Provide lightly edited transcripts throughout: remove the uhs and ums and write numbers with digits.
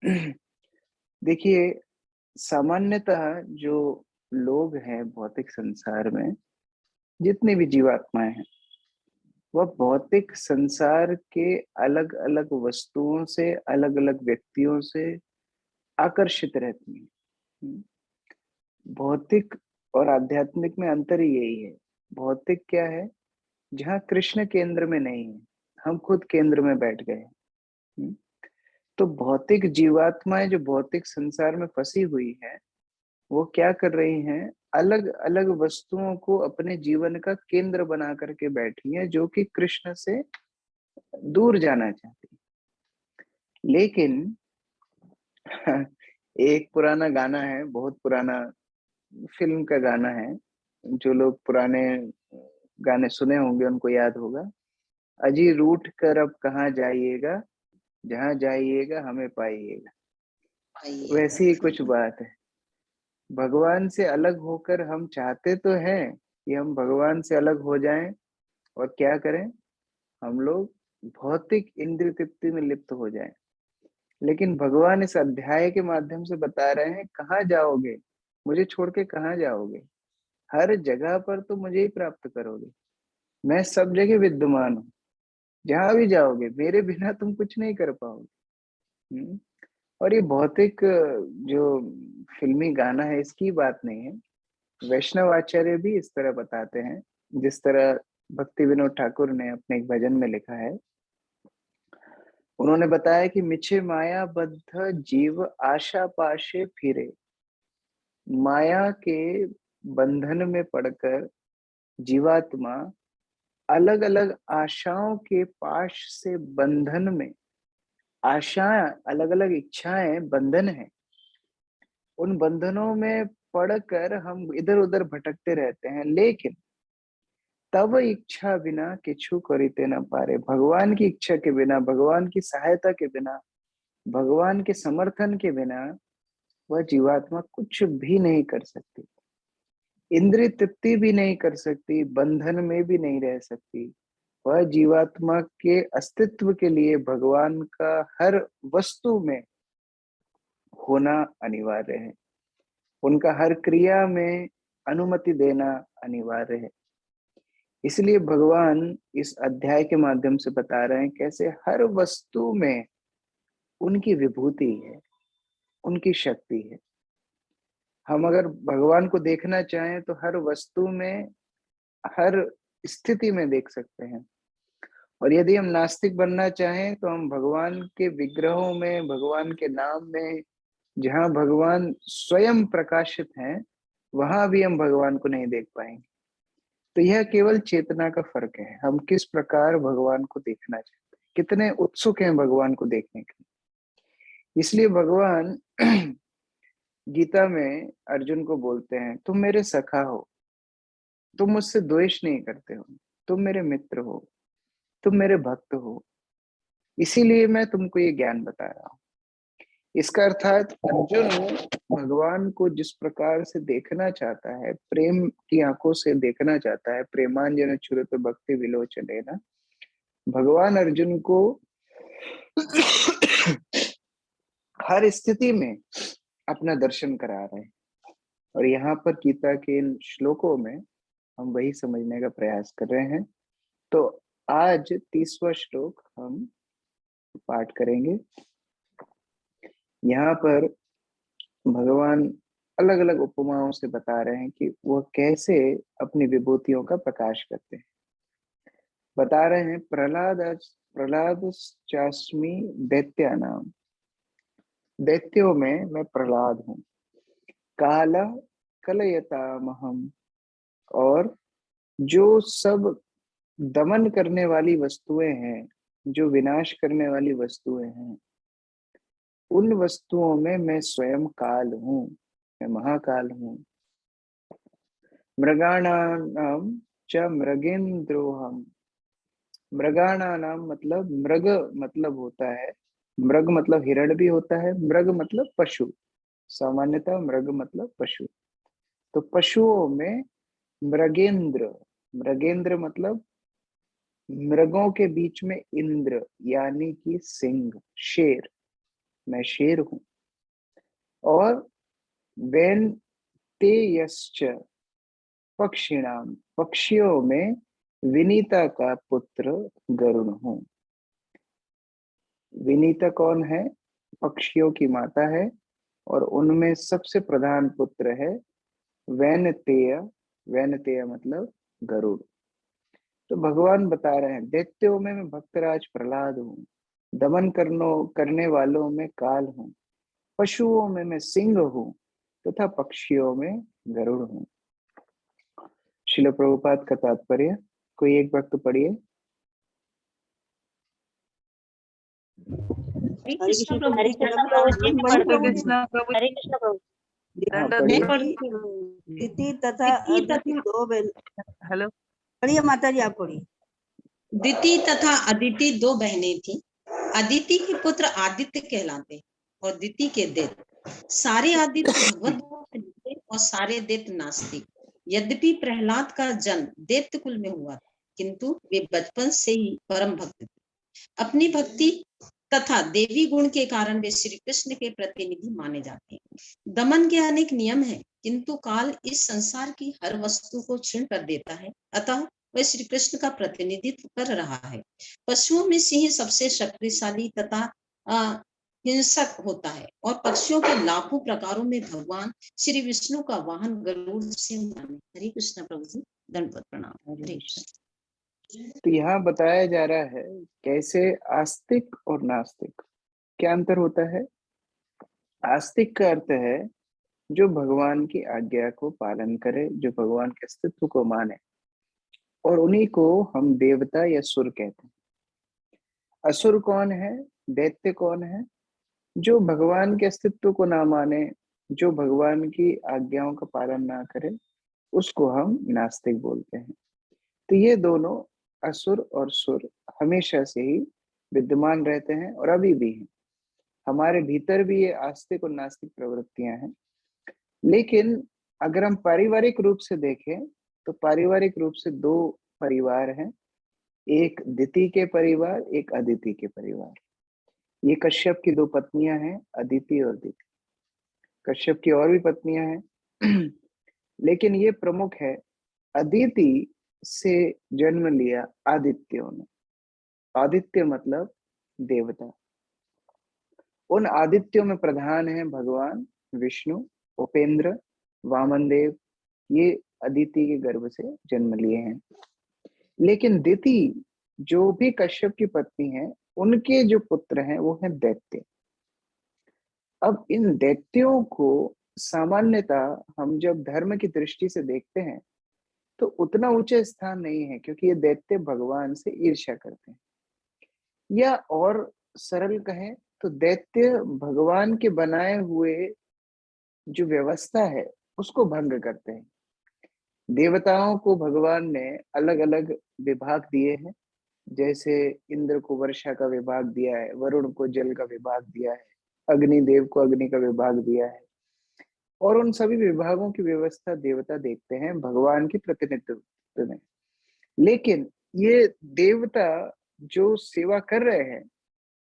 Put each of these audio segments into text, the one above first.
देखिए, सामान्यतः जो लोग हैं भौतिक संसार में, जितनी भी जीवात्माएँ हैं, वह भौतिक संसार के अलग-अलग वस्तुओं से, अलग-अलग व्यक्तियों से आकर्षित रहती हैं। हुँ। भौतिक और आध्यात्मिक में अंतर ही यही है। भौतिक क्या है? जहाँ कृष्ण केंद्र में नहीं है, हम खुद केंद्र में बैठ गए हैं। हुँ। तो भौतिक जीवात्माएँ जो भौतिक संसार में फँसी हुई हैं, वो क्या कर रही हैं, अलग-अलग वस्तुओं को अपने जीवन का केंद्र बना कर के बैठी हैं, जो कि कृष्ण से दूर जाना चाहती हैं। लेकिन एक पुराना गाना है, बहुत पुराना फ़िल्म का गाना है, जो लोग पुराने गाने सुने होंगे उनको याद होगा। अजी रूठ कर अब कहाँ जाइएगा, जहाँ जाइएगा हमें पाइएगा। आइएगा। वैसी ही कुछ बात है। भगवान से अलग होकर हम चाहते तो हैं कि हम भगवान से अलग हो जाएँ और क्या करें? हम लोग भौतिक इंद्रिय तृप्ति में लिप्त हो जाएँ। लेकिन भगवान इस अध्याय के माध्यम से बता रहे हैं, कहाँ जाओगे? मुझे छोड़ के कहाँ जाओगे? हर जगह पर तो मुझे ही प्राप्त करोगे। मैं सब जगह विद्यमान हूँ। जहाँ भी जाओगे, मेरे बिना तुम कुछ नहीं कर पाओगे। हुँ। और ये भौतिक जो फ़िल्मी गाना है, इसकी बात नहीं है। वैष्णव आचार्य भी इस तरह बताते हैं, जिस तरह भक्ति विनोद ठाकुर ने अपने एक भजन में लिखा है। उन्होंने बताया कि मिछे माया बद्ध जीव आशा पाशे फिरे। माया के बंधन में पड़कर जीवात्मा अलग-अलग आशाओं के पाश से बंधन में, आशाएँ अलग-अलग इच्छाएँ बंधन है। उन बंधनों में पड़कर हम इधर-उधर भटकते रहते हैं, लेकिन तब इच्छा बिना किछु करिते न पारे। भगवान की इच्छा के बिना, भगवान की सहायता के बिना, भगवान के समर्थन के बिना वह जीवात्मा कुछ भी नहीं कर सकती। इंद्रिय तृप्ति भी नहीं कर सकती, बंधन में भी नहीं रह सकती। वह जीवात्मा के अस्तित्व के लिए भगवान का हर वस्तु में होना अनिवार्य है। उनका हर क्रिया में अनुमति देना अनिवार्य है। इसलिए भगवान इस अध्याय के माध्यम से बता रहे हैं कैसे हर वस्तु में उनकी विभूति है, उनकी शक्ति है। हम अगर भगवान को देखना चाहें तो हर वस्तु में, हर स्थिति में देख सकते हैं। और यदि हम नास्तिक बनना चाहें तो हम भगवान के विग्रहों में, भगवान के नाम में, जहाँ भगवान स्वयं प्रकाशित हैं, वहाँ भी हम भगवान को नहीं देख पाएँगे। तो यह केवल चेतना का फ़र्क है, हम किस प्रकार भगवान को देखना चाहते हैं, कितने उत्सुक हैं भगवान को देखने के लिए। इसलिए भगवान गीता में अर्जुन को बोलते हैं, तुम मेरे सखा हो, तुम मुझसे द्वेष नहीं करते हो, तुम मेरे मित्र हो, तुम मेरे भक्त हो, इसीलिए मैं तुमको ये ज्ञान बता रहा हूँ। इसका अर्थात अर्जुन भगवान को जिस प्रकार से देखना चाहता है, प्रेम की आँखों से देखना चाहता है, प्रेमांजन अच्युत भक्ति विलोचनेन, भगवान अर्जुन को हर स्थिति में अपना दर्शन करा रहे हैं। और यहाँ पर गीता के इन श्लोकों में हम वही समझने का प्रयास कर रहे हैं। तो आज 30वां श्लोक हम पाठ करेंगे। यहाँ पर भगवान अलग-अलग उपमाओं से बता रहे हैं कि वह कैसे अपनी विभूतियों का प्रकाश करते हैं। बता रहे हैं प्रहलादश्चास्मि दैत्यानां, दैत्यों में मैं प्रहलाद हूँ। कालः कलयतामहम्, और जो सब दमन करने वाली वस्तुएँ हैं, जो विनाश करने वाली वस्तुएँ हैं, उन वस्तुओं में मैं स्वयं काल हूँ, मैं महाकाल हूँ। मृगाणानां च मृगेन्द्रोऽहम्। मृगाणानां मतलब मृग मतलब होता है, मृग मतलब हिरण भी होता है, मृग मतलब पशु। सामान्यतः मृग मतलब पशु। तो पशुओं में मृगेंद्र, मृगेंद्र मतलब मृगों के बीच में इंद्र, यानी कि सिंह, शेर। मैं शेर हूं। और वेन ते यश्च पक्षिणाम, पक्षियों में विनीता का पुत्र गरुण हूं। विनीता कौन है? पक्षियों की माता है, और उनमें सबसे प्रधान पुत्र है वैनतेय। वैनतेय मतलब गरुड़। तो भगवान बता रहे हैं, दैत्यों में मैं भक्तराज प्रहलाद हूँ, दमन करने वालों में काल हूँ, पशुओं में मैं सिंह हूँ, तथा पक्षियों में गरुड़ हूँ। शिल प्रभुपाद का तात्पर्य कोई एक वक्त पढ़िए। हरे हरे कृष्ण कृष्ण प्रभु हरे जी, कृष्ण मैं प्रभु पढ़- जी, मैं हरे पढ़- कृष्ण प्रभु हरे कृष्ण प्रभु हाँ दिति पढ़िए। दिति तथा अदिति दो बहन। हेलो। पढ़िए माता जी, आप पढ़िए। दिति तथा अदिति दो बहनें थीं। अदिति के पुत्र आदित्य कहलाते और दिति के दैत्य। सारे आदित्य भगवत भाव से निकले और सारे दैत्य नास्तिक। यद्यपि प्रहलाद का जन्म दैत्य कुल में हुआ था, किंतु वे बचपन से ही परम भक्त थे। अपनी भक्ति तथा देवी गुण के कारण वे श्री कृष्ण के प्रतिनिधि माने जाते हैं। दमन के अनेक नियम हैं, किंतु काल इस संसार की हर वस्तु को छीन कर देता है, अतः वह श्री कृष्ण का प्रतिनिधित्व कर रहा है। पशुओं में सिंह सबसे शक्तिशाली तथा हिंसक होता है, और पक्षियों के लाखों प्रकारों में भगवान श्री विष्णु का वाहन गरुड़ से माने। हरे कृष्ण प्रभु जी, दंडवत प्रणाम। हरे कृष्ण। तो यहाँ बताया जा रहा है कैसे आस्तिक और नास्तिक क्या अंतर होता है। आस्तिक का अर्थ है जो भगवान की आज्ञा को पालन करे, जो भगवान के अस्तित्व को माने, और उन्हीं को हम देवता या सुर कहते हैं। असुर कौन है? दैत्य कौन है? जो भगवान के अस्तित्व को ना माने, जो भगवान की आज्ञाओं का पालन ना करे, उसको हम नास्तिक बोलते हैं। तो ये दोनों असुर और सुर हमेशा से ही विद्यमान रहते हैं और अभी भी हैं। हमारे भीतर भी ये आस्तिक और नास्तिक प्रवृत्तियां हैं। लेकिन अगर हम पारिवारिक रूप से देखें तो पारिवारिक रूप से दो परिवार हैं, एक दिति के परिवार, एक अदिति के परिवार। ये कश्यप की दो पत्नियां हैं, अदिति और दिति। कश्यप की और भी पत्नियां हैं लेकिन ये प्रमुख है। अदिति से जन्म लिया आदित्यों ने। आदित्य मतलब देवता। उन आदित्यों में प्रधान है भगवान विष्णु, उपेंद्र, वामन देव। ये अदिति के गर्भ से जन्म लिए हैं। लेकिन दिति जो भी कश्यप की पत्नी है, उनके जो पुत्र हैं वो हैं दैत्य। अब इन दैत्यों को सामान्यतः हम जब धर्म की दृष्टि से देखते हैं तो उतना ऊंचा स्थान नहीं है, क्योंकि ये दैत्य भगवान से ईर्ष्या करते हैं, या और सरल कहें तो दैत्य भगवान के बनाए हुए जो व्यवस्था है उसको भंग करते हैं। देवताओं को भगवान ने अलग अलग विभाग दिए हैं, जैसे इंद्र को वर्षा का विभाग दिया है, वरुण को जल का विभाग दिया है, अग्निदेव को अग्नि का विभाग दिया है, और उन सभी विभागों की व्यवस्था देवता देखते हैं भगवान की प्रतिनिधित्व में। लेकिन ये देवता जो सेवा कर रहे हैं,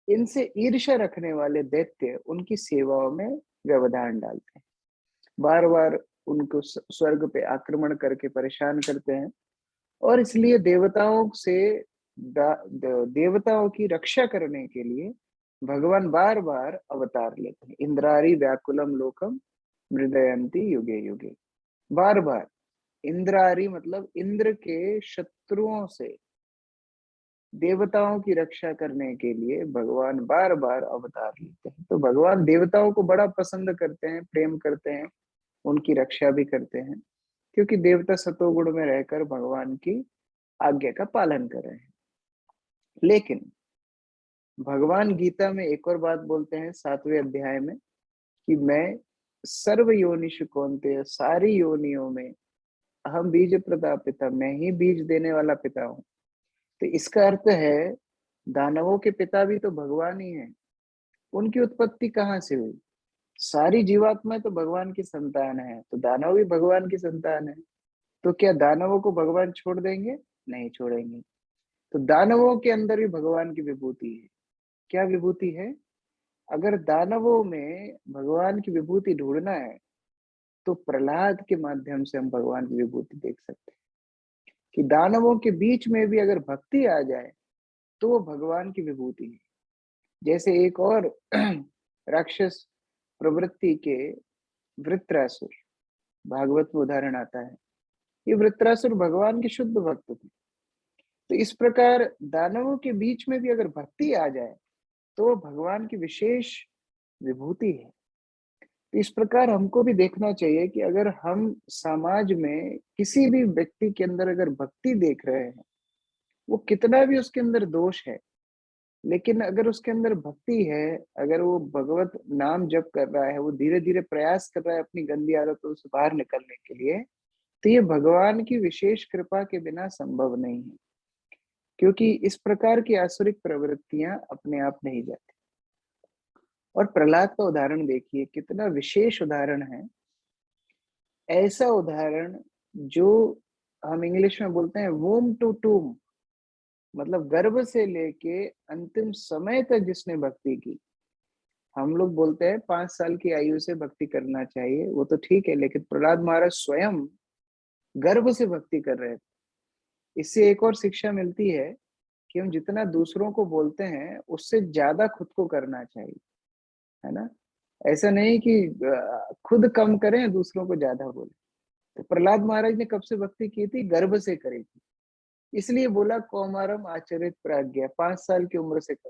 इनसे ईर्ष्या रखने वाले दैत्य उनकी सेवाओं में व्यवधान डालते हैं, बार बार उनको स्वर्ग पे आक्रमण करके परेशान करते हैं। और इसलिए देवताओं से देवताओं की रक्षा करने के लिए भगवान बार बार अवतार लेते हैं। इंद्रारी व्याकुलम लोकम मृदयंती युगे युगे। बार बार इंद्रारी मतलब इंद्र के शत्रुओं से देवताओं की रक्षा करने के लिए भगवान बार बार अवतार लेते हैं। तो भगवान देवताओं को बड़ा पसंद करते हैं, प्रेम करते हैं, उनकी रक्षा भी करते हैं, क्योंकि देवता सतोगुण में रहकर भगवान की आज्ञा का पालन कर रहे हैं। लेकिन भगवान गीता में एक और बात बोलते हैं 7वें अध्याय में कि मैं सर्व योनिषु कौन्तेय, सारी योनियों में अहम बीज प्रदा पिता, मैं ही बीज देने वाला पिता हूं। तो इसका अर्थ है दानवों के पिता भी तो भगवान ही हैं। उनकी उत्पत्ति कहाँ से हुई? सारी जीवात्मा तो भगवान की संतान है, तो दानव भी भगवान की संतान है। तो क्या दानवों को भगवान छोड़ देंगे? नहीं छोड़ेंगे। तो दानवों के अंदर भी भगवान की विभूति है। क्या विभूति है? अगर दानवों में भगवान की विभूति ढूंढना है तो प्रहलाद के माध्यम से हम भगवान की विभूति देख सकते हैं कि दानवों के बीच में भी अगर भक्ति आ जाए तो वो भगवान की विभूति है। जैसे एक और राक्षस प्रवृत्ति के वृत्रासुर, भागवत में उदाहरण आता है। ये वृत्रासुर भगवान के शुद्ध भक्त थे। तो इस प्रकार दानवों के बीच में भी अगर भक्ति आ जाए तो वो भगवान की विशेष विभूति है। तो इस प्रकार हमको भी देखना चाहिए कि अगर हम समाज में किसी भी व्यक्ति के अंदर अगर भक्ति देख रहे हैं, वो कितना भी उसके अंदर दोष है, लेकिन अगर उसके अंदर भक्ति है, अगर वो भगवत नाम जप कर रहा है, वो धीरे धीरे प्रयास कर रहा है अपनी गंदी आदतों से बाहर निकलने के लिए, तो ये भगवान की विशेष कृपा के बिना संभव नहीं है। क्योंकि इस प्रकार की आसुरिक प्रवृत्तियां अपने आप नहीं जाती। और प्रहलाद का उदाहरण देखिए, कितना विशेष उदाहरण है। ऐसा उदाहरण जो हम इंग्लिश में बोलते हैं वोम टू टूम, मतलब गर्भ से लेके अंतिम समय तक जिसने भक्ति की। हम लोग बोलते हैं 5 साल की आयु से भक्ति करना चाहिए, वो तो ठीक है, लेकिन प्रहलाद महाराज स्वयं गर्भ से भक्ति कर रहे थे। इससे एक और शिक्षा मिलती है कि हम जितना दूसरों को बोलते हैं उससे ज्यादा खुद को करना चाहिए, है ना। ऐसा नहीं कि खुद कम करें दूसरों को ज्यादा बोले। तो प्रहलाद महाराज ने कब से भक्ति की थी? गर्भ से करी थी। इसलिए बोला कौमारम आचरित प्राज्ञा, 5 साल की उम्र से कर,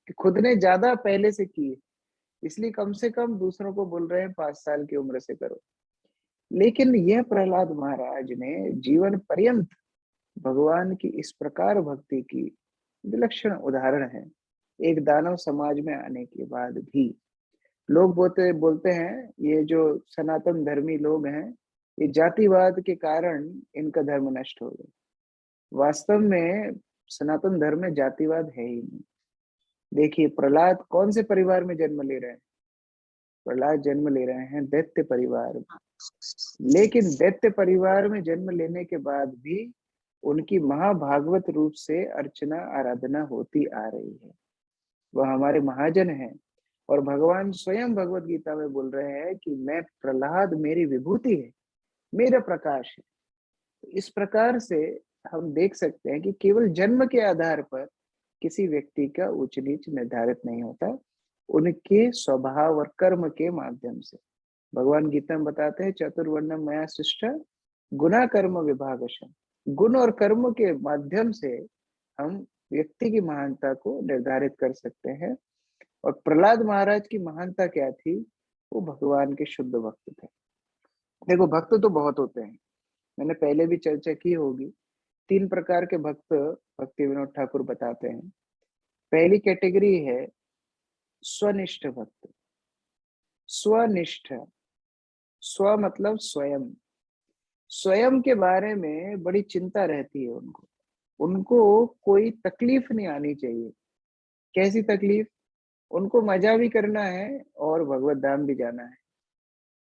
कि खुद ने ज्यादा पहले से की है, इसलिए कम से कम दूसरों को बोल रहे हैं 5 साल की उम्र से करो। लेकिन यह प्रहलाद महाराज ने जीवन पर्यंत भगवान की इस प्रकार भक्ति की विलक्षण उदाहरण है। एक दानव समाज में आने के बाद भी लोग बोलते हैं, ये जो सनातन धर्मी लोग हैं, ये जातिवाद के कारण इनका धर्म नष्ट हो गया। वास्तव में सनातन धर्म में जातिवाद है ही नहीं। देखिए प्रहलाद कौन से परिवार में जन्म ले रहे हैं? प्रहलाद जन्म ले रहे हैं दैत्य परिवार में। लेकिन दैत्य परिवार में जन्म लेने के बाद भी उनकी महाभागवत रूप से अर्चना आराधना होती आ रही है। वह हमारे महाजन हैं और भगवान स्वयं भगवत गीता में बोल रहे हैं कि मैं प्रहलाद मेरी विभूति है, मेरा प्रकाश है। तो इस प्रकार से हम देख सकते हैं कि केवल जन्म के आधार पर किसी व्यक्ति का उच्च नीच निर्धारित नहीं होता, उनके स्वभाव और कर्म के माध्यम से। भगवान गीता में बताते हैं चतुर्वर्णम मया सृष्ट गुना कर्म विभागशः। गुण और कर्म के माध्यम से हम व्यक्ति की महानता को निर्धारित कर सकते हैं। और प्रहलाद महाराज की महानता क्या थी? वो भगवान के शुद्ध भक्त थे। देखो भक्त तो बहुत होते हैं, मैंने पहले भी चर्चा की होगी। 3 प्रकार के भक्त भक्ति विनोद ठाकुर बताते हैं। पहली कैटेगरी है स्वनिष्ठ भक्त। स्वनिष्ठ, स्व मतलब स्वयं, स्वयं के बारे में बड़ी चिंता रहती है उनको। उनको कोई तकलीफ नहीं आनी चाहिए। कैसी तकलीफ? उनको मजा भी करना है और भगवत धाम भी जाना है।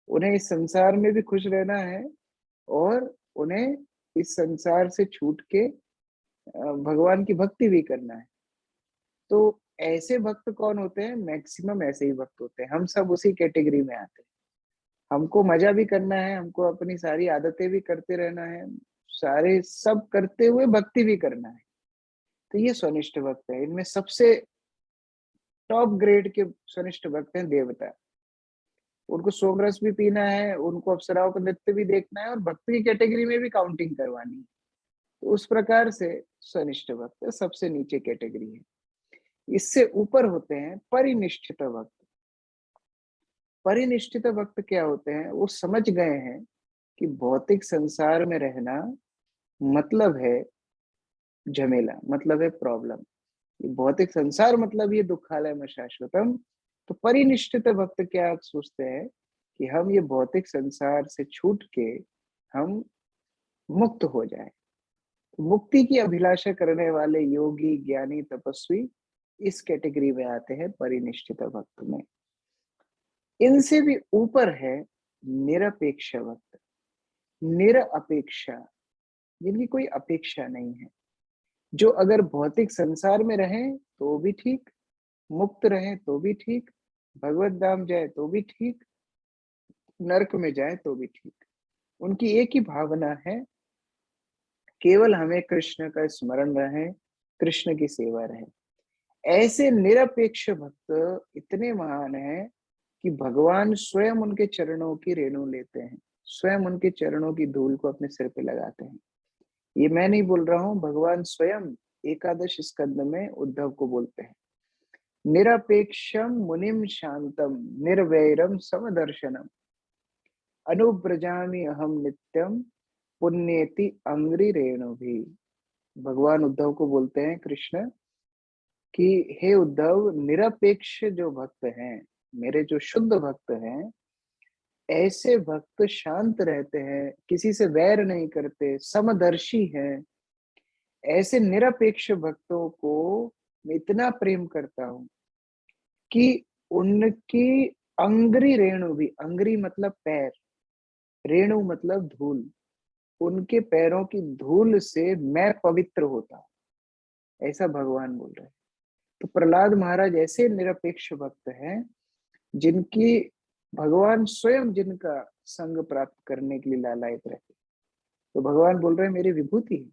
उन्हें इस संसार में भी खुश रहना है और उन्हें इस संसार से छूट के भगवान की भक्ति भी करना है। तो ऐसे भक्त कौन होते हैं? मैक्सिमम ऐसे ही भक्त होते हैं। हम सब उसी कैटेगरी में आते हैं। हमको मजा भी करना है, हमको अपनी सारी आदतें भी करते रहना है, सारे सब करते हुए भक्ति भी करना है। तो ये स्वनिष्ठ भक्त है। इनमें सबसे टॉप ग्रेड के स्वनिष्ठ भक्त हैं देवता। उनको सोमरस भी पीना है, उनको अप्सराओं का नृत्य भी देखना है और भक्ति की कैटेगरी में भी काउंटिंग करवानी है। तो उस प्रकार से स्वनिष्ठ भक्त सबसे नीचे कैटेगरी है। इससे ऊपर होते हैं परिनिष्ठित भक्त। परिनिष्ठित भक्त क्या होते हैं? वो समझ गए हैं कि भौतिक संसार में रहना मतलब है झमेला, मतलब है प्रॉब्लम। ये भौतिक संसार मतलब ये दुखालय में शाश्वतम। तो परिनिष्ठित भक्त क्या सोचते हैं कि हम ये भौतिक संसार से छूट के हम मुक्त हो जाए। मुक्ति की अभिलाषा करने वाले योगी, ज्ञानी, तपस्वी इस कैटेगरी में आते हैं परिनिष्ठित भक्त में। इनसे भी ऊपर है निरपेक्ष भक्त। निरअपेक्षा, जिनकी कोई अपेक्षा नहीं है, जो अगर भौतिक संसार में रहें तो भी ठीक, मुक्त रहें तो भी ठीक, भगवत धाम जाए तो भी ठीक, नरक में जाए तो भी ठीक। उनकी एक ही भावना है, केवल हमें कृष्ण का स्मरण रहे, कृष्ण की सेवा रहे। ऐसे निरपेक्ष भक्त इतने महान हैं कि भगवान स्वयं उनके चरणों की रेणु लेते हैं, स्वयं उनके चरणों की धूल को अपने सिर पे लगाते हैं। ये मैं नहीं बोल रहा हूँ, भगवान स्वयं एकादश स्कंद में उद्धव को बोलते हैं। निरपेक्षम मुनिम शांतम निर्वैरम समदर्शनम अनुव्रजामि अहम नित्यम पुण्येति अंग्रि रेणु भी। भगवान उद्धव को बोलते हैं कृष्ण कि हे उद्धव, निरपेक्ष जो भक्त हैं, मेरे जो शुद्ध भक्त हैं, ऐसे भक्त शांत रहते हैं, किसी से वैर नहीं करते, समदर्शी हैं। ऐसे निरपेक्ष भक्तों को मैं इतना प्रेम करता हूं कि उनकी अंग्रि रेणु भी, अंग्रि मतलब पैर, रेणु मतलब धूल, उनके पैरों की धूल से मैं पवित्र होता हूं, ऐसा भगवान बोल रहे हैं। तो प्रहलाद महाराज ऐसे निरपेक्ष भक्त हैं जिनकी भगवान स्वयं जिनका संग प्राप्त करने के लिए लालायित रहते। तो भगवान बोल रहे हैं मेरी विभूति है।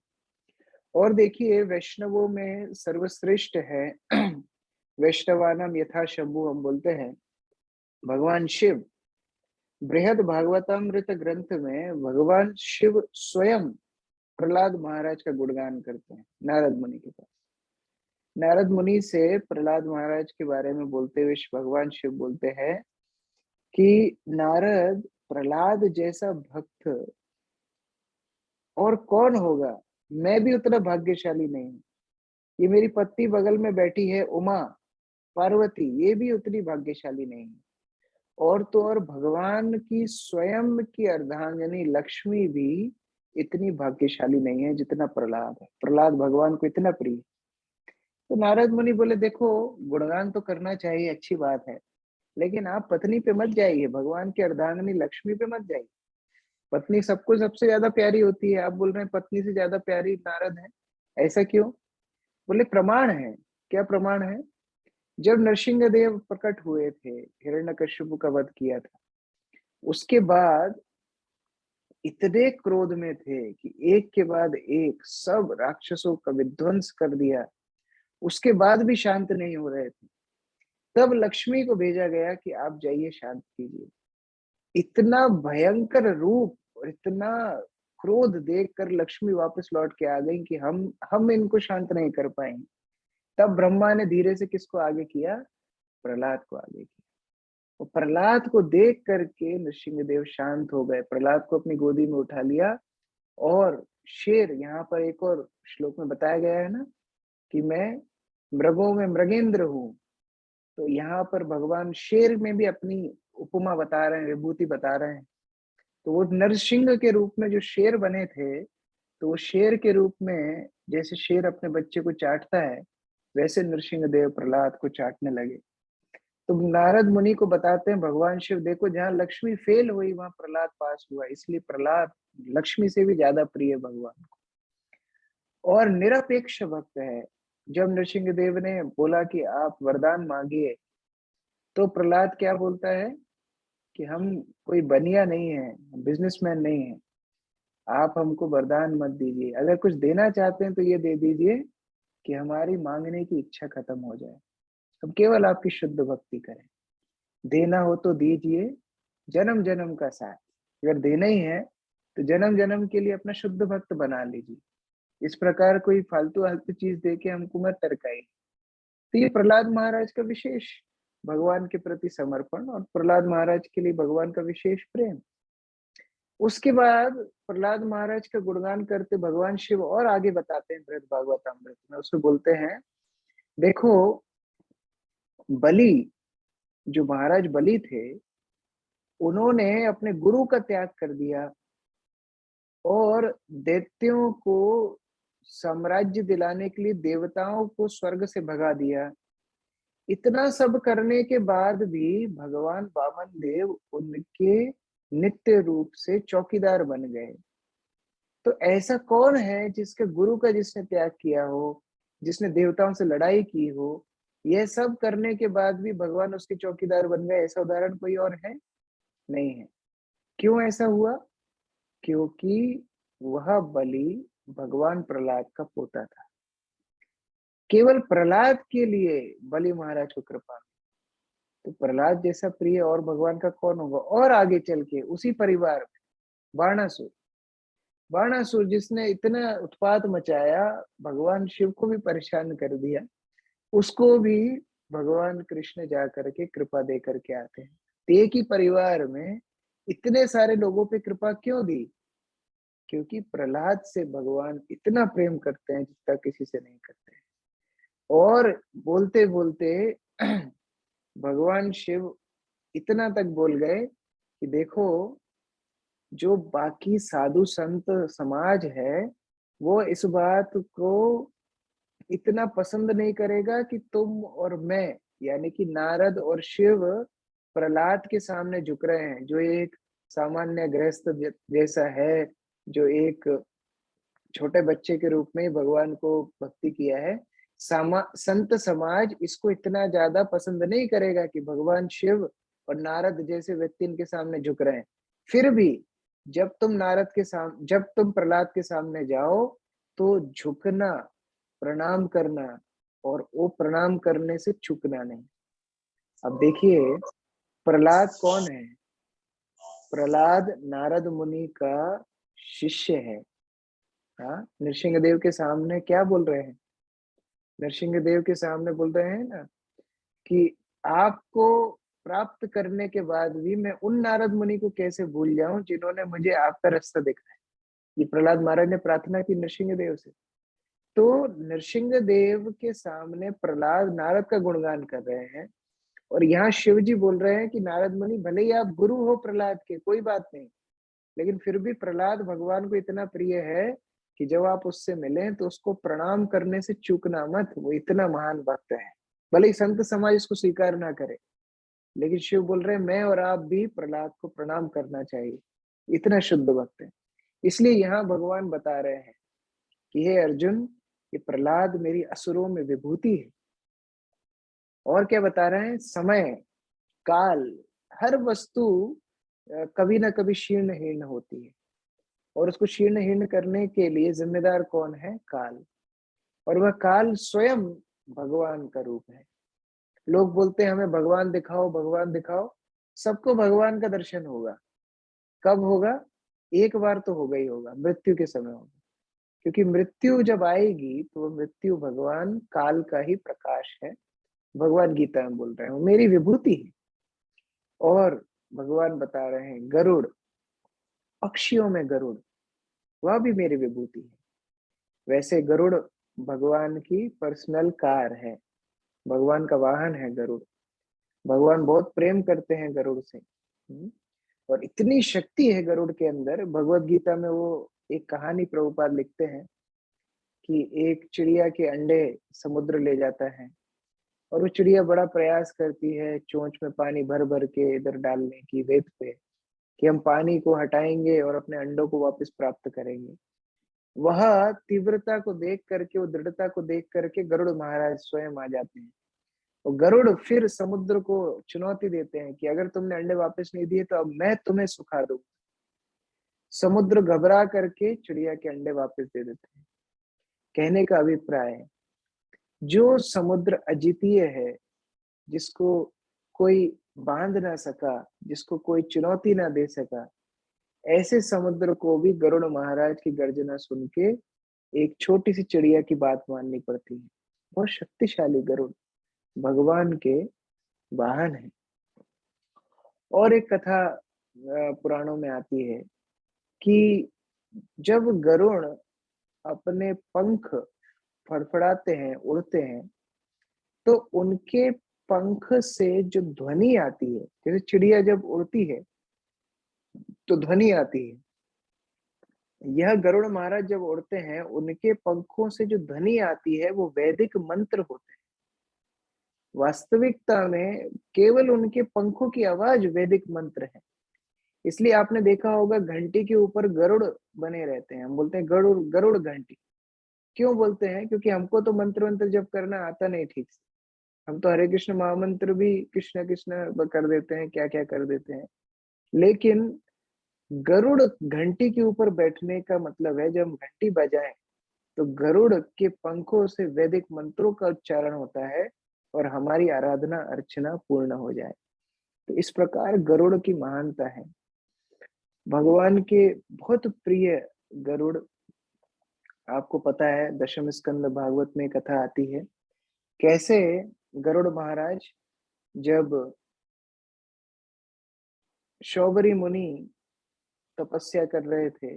और देखिए वैष्णवों में सर्वश्रेष्ठ है वैष्णवानम यथा शंभु, हम बोलते हैं भगवान शिव। बृहद भागवतामृत ग्रंथ में भगवान शिव स्वयं प्रहलाद महाराज का गुणगान करते हैं नारद मुनि के पास। नारद मुनि से प्रहलाद महाराज के बारे में बोलते हुए भगवान शिव बोलते हैं कि नारद, प्रहलाद जैसा भक्त और कौन होगा, मैं भी उतना भाग्यशाली नहीं हूं। ये मेरी पत्नी बगल में बैठी है उमा पार्वती, ये भी उतनी भाग्यशाली नहीं है। और तो और भगवान की स्वयं की अर्धांगिनी लक्ष्मी भी इतनी भाग्यशाली नहीं है जितना प्रहलाद है। प्रहलाद भगवान को इतना प्रिय। तो नारद मुनि बोले देखो, गुणगान तो करना चाहिए, अच्छी बात है, लेकिन आप पत्नी पे मत जाइए, भगवान की अर्धांगिनी लक्ष्मी पे मत जाइए। पत्नी सबको सबसे ज्यादा प्यारी होती है, आप बोल रहे हैं पत्नी से ज्यादा प्यारी नारद है, ऐसा क्यों? बोले प्रमाण है। क्या प्रमाण है? जब नरसिंह देव प्रकट हुए थे, हिरण्यकश्यप का वध किया था, उसके बाद इतने क्रोध में थे कि एक के बाद एक सब राक्षसों का विध्वंस कर दिया, उसके बाद भी शांत नहीं हो रहे थे। तब लक्ष्मी को भेजा गया कि आप जाइए शांत कीजिए। इतना भयंकर रूप और इतना क्रोध देखकर लक्ष्मी वापस लौट के आ गई कि हम इनको शांत नहीं कर पाएंगे। तब ब्रह्मा ने धीरे से किसको आगे किया? प्रहलाद को आगे किया। और प्रहलाद को देख करके नृसिंहदेव शांत हो गए, प्रहलाद को अपनी गोदी में उठा लिया। और शेर, यहाँ पर एक और श्लोक में बताया गया है ना कि मैं मृगों में मृगेंद्र हूँ, तो यहाँ पर भगवान शेर में भी अपनी उपमा बता रहे हैं, विभूति बता रहे हैं। तो वो नरसिंह के रूप में जो शेर बने थे, तो वो शेर के रूप में जैसे शेर अपने बच्चे को चाटता है, वैसे नरसिंह देव प्रहलाद को चाटने लगे। तो नारद मुनि को बताते हैं भगवान शिव, देखो जहाँ लक्ष्मी फेल हुई वहां प्रहलाद पास हुआ, इसलिए प्रहलाद लक्ष्मी से भी ज्यादा प्रिय है भगवान को। और निरपेक्ष भक्त है। जब नरसिंह देव ने बोला कि आप वरदान मांगिए, तो प्रहलाद क्या बोलता है कि हम कोई बनिया नहीं है, बिजनेसमैन नहीं है, आप हमको वरदान मत दीजिए, अगर कुछ देना चाहते हैं तो ये दे दीजिए कि हमारी मांगने की इच्छा खत्म हो जाए, हम केवल आपकी शुद्ध भक्ति करें। देना हो तो दीजिए, जन्म जन्म का साथ। अगर देना ही है तो जन्म जन्म के लिए अपना शुद्ध भक्त बना लीजिए। इस प्रकार कोई फालतू फालतू चीज दे के हमको मत तरकाई। तो ये प्रहलाद महाराज का विशेष भगवान के प्रति समर्पण और प्रहलाद महाराज के लिए भगवान का विशेष प्रेम। उसके बाद प्रहलाद महाराज का गुणगान करते भगवान शिव और आगे बताते हैं बृहद भागवतामृत में, उसमें बोलते हैं देखो, बलि, जो महाराज बलि थे, उन्होंने अपने गुरु का त्याग कर दिया और दैत्यों को साम्राज्य दिलाने के लिए देवताओं को स्वर्ग से भगा दिया। इतना सब करने के बाद भी भगवान वामन देव उनके नित्य रूप से चौकीदार बन गए। तो ऐसा कौन है जिसके गुरु का जिसने त्याग किया हो, जिसने देवताओं से लड़ाई की हो, यह सब करने के बाद भी भगवान उसके चौकीदार बन गए, ऐसा उदाहरण कोई और है? नहीं है। क्यों ऐसा हुआ? क्योंकि वह बलि भगवान प्रहलाद का पोता था। केवल प्रहलाद के लिए बलि महाराज को कृपा। तो प्रहलाद जैसा प्रिय और भगवान का कौन होगा? और आगे चल के उसी परिवार में बाणासुर, बाणासुर जिसने इतना उत्पात मचाया, भगवान शिव को भी परेशान कर दिया, उसको भी भगवान कृष्ण जा करके कृपा दे करके आते हैं। तो एक ही परिवार में इतने सारे लोगों पे कृपा क्यों दी? क्योंकि प्रहलाद से भगवान इतना प्रेम करते हैं जितना किसी से नहीं करते। और बोलते बोलते भगवान शिव इतना तक बोल गए कि देखो, जो बाकी साधु संत समाज है, वो इस बात को इतना पसंद नहीं करेगा कि तुम और मैं, यानी कि नारद और शिव प्रहलाद के सामने झुक रहे हैं, जो एक सामान्य गृहस्थ जैसा है, जो एक छोटे बच्चे के रूप में भगवान को भक्ति किया है। संत समाज इसको इतना ज्यादा पसंद नहीं करेगा कि भगवान शिव और नारद जैसे व्यक्ति इनके सामने झुक रहे हैं। फिर भी जब तुम प्रहलाद के सामने जाओ, तो झुकना, प्रणाम करना, और वो प्रणाम करने से चूकना नहीं। अब देखिए, प्रहलाद कौन है? प्रहलाद नारद मुनि का शिष्य है। हाँ, नृसिंह देव के सामने क्या बोल रहे हैं? नरसिंह देव के सामने बोल रहे हैं ना कि आपको प्राप्त करने के बाद भी मैं उन नारद मुनि को कैसे भूल जाऊं जिन्होंने मुझे आपका रास्ता दिखाया। ये प्रहलाद महाराज ने प्रार्थना की नरसिंह देव से। तो नरसिंह देव के सामने प्रहलाद नारद का गुणगान कर रहे हैं, और यहाँ शिव जी बोल रहे हैं कि नारद मुनि, भले ही आप गुरु हो प्रहलाद के, कोई बात नहीं, लेकिन फिर भी प्रहलाद भगवान को इतना प्रिय है कि जब आप उससे मिलें तो उसको प्रणाम करने से चूकना मत। वो इतना महान भक्त है, भले ही संत समाज इसको स्वीकार ना करे, लेकिन शिव बोल रहे हैं मैं और आप भी प्रहलाद को प्रणाम करना चाहिए, इतना शुद्ध भक्त है। इसलिए यहाँ भगवान बता रहे हैं कि हे अर्जुन, ये प्रहलाद मेरी असुरों में विभूति है। और क्या बता रहे हैं? समय, काल, हर वस्तु कभी ना कभी शीर्ण हीर्ण होती है, और उसको शीर्ण हीर्ण करने के लिए जिम्मेदार कौन है? काल। और वह काल स्वयं भगवान का रूप है। लोग बोलते हैं हमें भगवान दिखाओ, भगवान दिखाओ। सबको भगवान का दर्शन होगा। कब होगा? एक बार तो होगा ही होगा, मृत्यु के समय होगा। क्योंकि मृत्यु जब आएगी तो वो मृत्यु भगवान काल का ही प्रकाश है। भगवान गीता में बोल रहे हैं वो मेरी विभूति है। और भगवान बता रहे हैं गरुड़, पक्षियों में गरुड़, वह भी मेरी विभूति है। वैसे गरुड़ भगवान की पर्सनल कार है, भगवान का वाहन है गरुड़। भगवान बहुत प्रेम करते हैं गरुड़ से। और इतनी शक्ति है गरुड़ के अंदर। भगवत गीता में वो एक कहानी प्रभुपाद लिखते हैं कि एक चिड़िया के अंडे समुद्र ले जाता है, और वो चिड़िया बड़ा प्रयास करती है चोंच में पानी भर भर के इधर डालने की, रेत पे, कि हम पानी को हटाएंगे और अपने अंडों को वापस प्राप्त करेंगे। वह तीव्रता को देख करके, वो दृढ़ता को देख करके गरुड़ महाराज स्वयं आ जाते हैं। और गरुड़ फिर समुद्र को चुनौती देते हैं कि अगर तुमने अंडे वापस नहीं दिए तो अब मैं तुम्हें सुखा दूं। समुद्र घबरा करके चिड़िया के अंडे वापस दे देते हैं। कहने का अभिप्राय है, जो समुद्र अद्वितीय है, जिसको कोई बांध ना सका, जिसको कोई चुनौती ना दे सका, ऐसे समुद्र को भी गरुड़ महाराज की गर्जना सुन के एक छोटी सी चिड़िया की बात माननी पड़ती है। बहुत शक्तिशाली गरुड़ भगवान के वाहन है। और एक कथा पुराणों में आती है कि जब गरुड़ अपने पंख फड़फड़ाते हैं, उड़ते हैं, तो उनके पंख से जो ध्वनि आती है, जैसे चिड़िया जब उड़ती है तो ध्वनि आती है, यह गरुड़ महाराज जब उड़ते हैं, उनके पंखों से जो ध्वनि आती है वो वैदिक मंत्र होते हैं। वास्तविकता में केवल उनके पंखों की आवाज वैदिक मंत्र है। इसलिए आपने देखा होगा घंटी के ऊपर गरुड़ बने रहते हैं। हम बोलते हैं गरुड़, गरुड़ घंटी। क्यों बोलते हैं? क्योंकि हमको तो मंत्र जप करना आता नहीं ठीक से, हम तो हरे कृष्ण महामंत्र भी कृष्ण कृष्ण कर देते हैं, क्या क्या कर देते हैं, लेकिन गरुड़ घंटी के ऊपर बैठने का मतलब है, जब हम घंटी बजाएं तो गरुड़ के पंखों से वैदिक मंत्रों का उच्चारण होता है और हमारी आराधना अर्चना पूर्ण हो जाए। तो इस प्रकार गरुड़ की महानता है। भगवान के बहुत प्रिय गरुड़, आपको पता है दशम स्कंद भागवत में कथा आती है कैसे गरुड़ महाराज जब शौबरी मुनि तपस्या कर रहे थे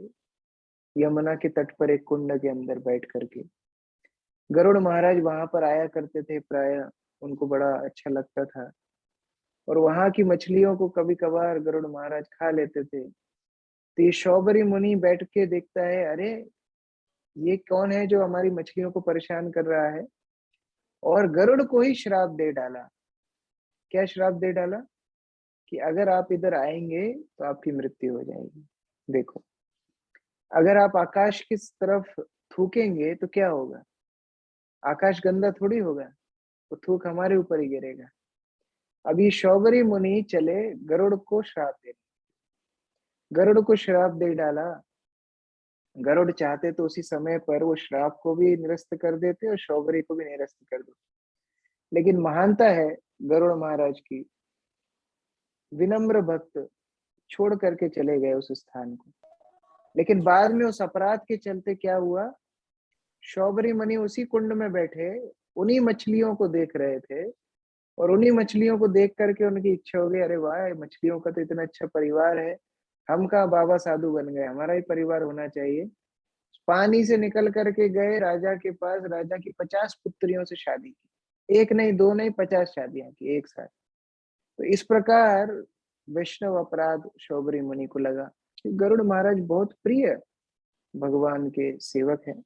यमुना के तट पर एक कुंड के अंदर बैठ करके, गरुड़ महाराज वहां पर आया करते थे प्राय, उनको बड़ा अच्छा लगता था और वहां की मछलियों को कभी कभार गरुड़ महाराज खा लेते थे। तो ये शौबरी मुनि बैठ के देखता है, अरे ये कौन है जो हमारी मछलियों को परेशान कर रहा है, और गरुड़ को ही श्राप दे डाला। क्या श्राप दे डाला कि अगर आप इधर आएंगे तो आपकी मृत्यु हो जाएगी। देखो, अगर आप आकाश की तरफ थूकेंगे तो क्या होगा, आकाश गंदा थोड़ी होगा, वो थूक हमारे ऊपर ही गिरेगा। अभी शौबरी मुनि चले गरुड़ को श्राप दे, गरुड़ को श्राप दे डाला। गरुड़ चाहते तो उसी समय पर वो श्राप को भी निरस्त कर देते और शौबरी को भी निरस्त कर देते, लेकिन महानता है गरुड़ महाराज की, विनम्र भक्त छोड़ करके चले गए उस स्थान को। लेकिन बाद में उस अपराध के चलते क्या हुआ, शौबरी मुनि उसी कुंड में बैठे उन्हीं मछलियों को देख रहे थे और उन्हीं मछलियों को देख करके उनकी इच्छा हो गई, अरे वाह, मछलियों का तो इतना अच्छा परिवार है, हम कहाँ बाबा साधु बन गए, हमारा ही परिवार होना चाहिए। पानी से निकल करके गए राजा के पास, राजा की 50 पुत्रियों से शादी की, एक नहीं दो नहीं 50 शादियां की एक साथ। तो इस प्रकार वैष्णव अपराध शौबरी मुनि को लगा। गरुड़ महाराज बहुत प्रिय भगवान के सेवक हैं।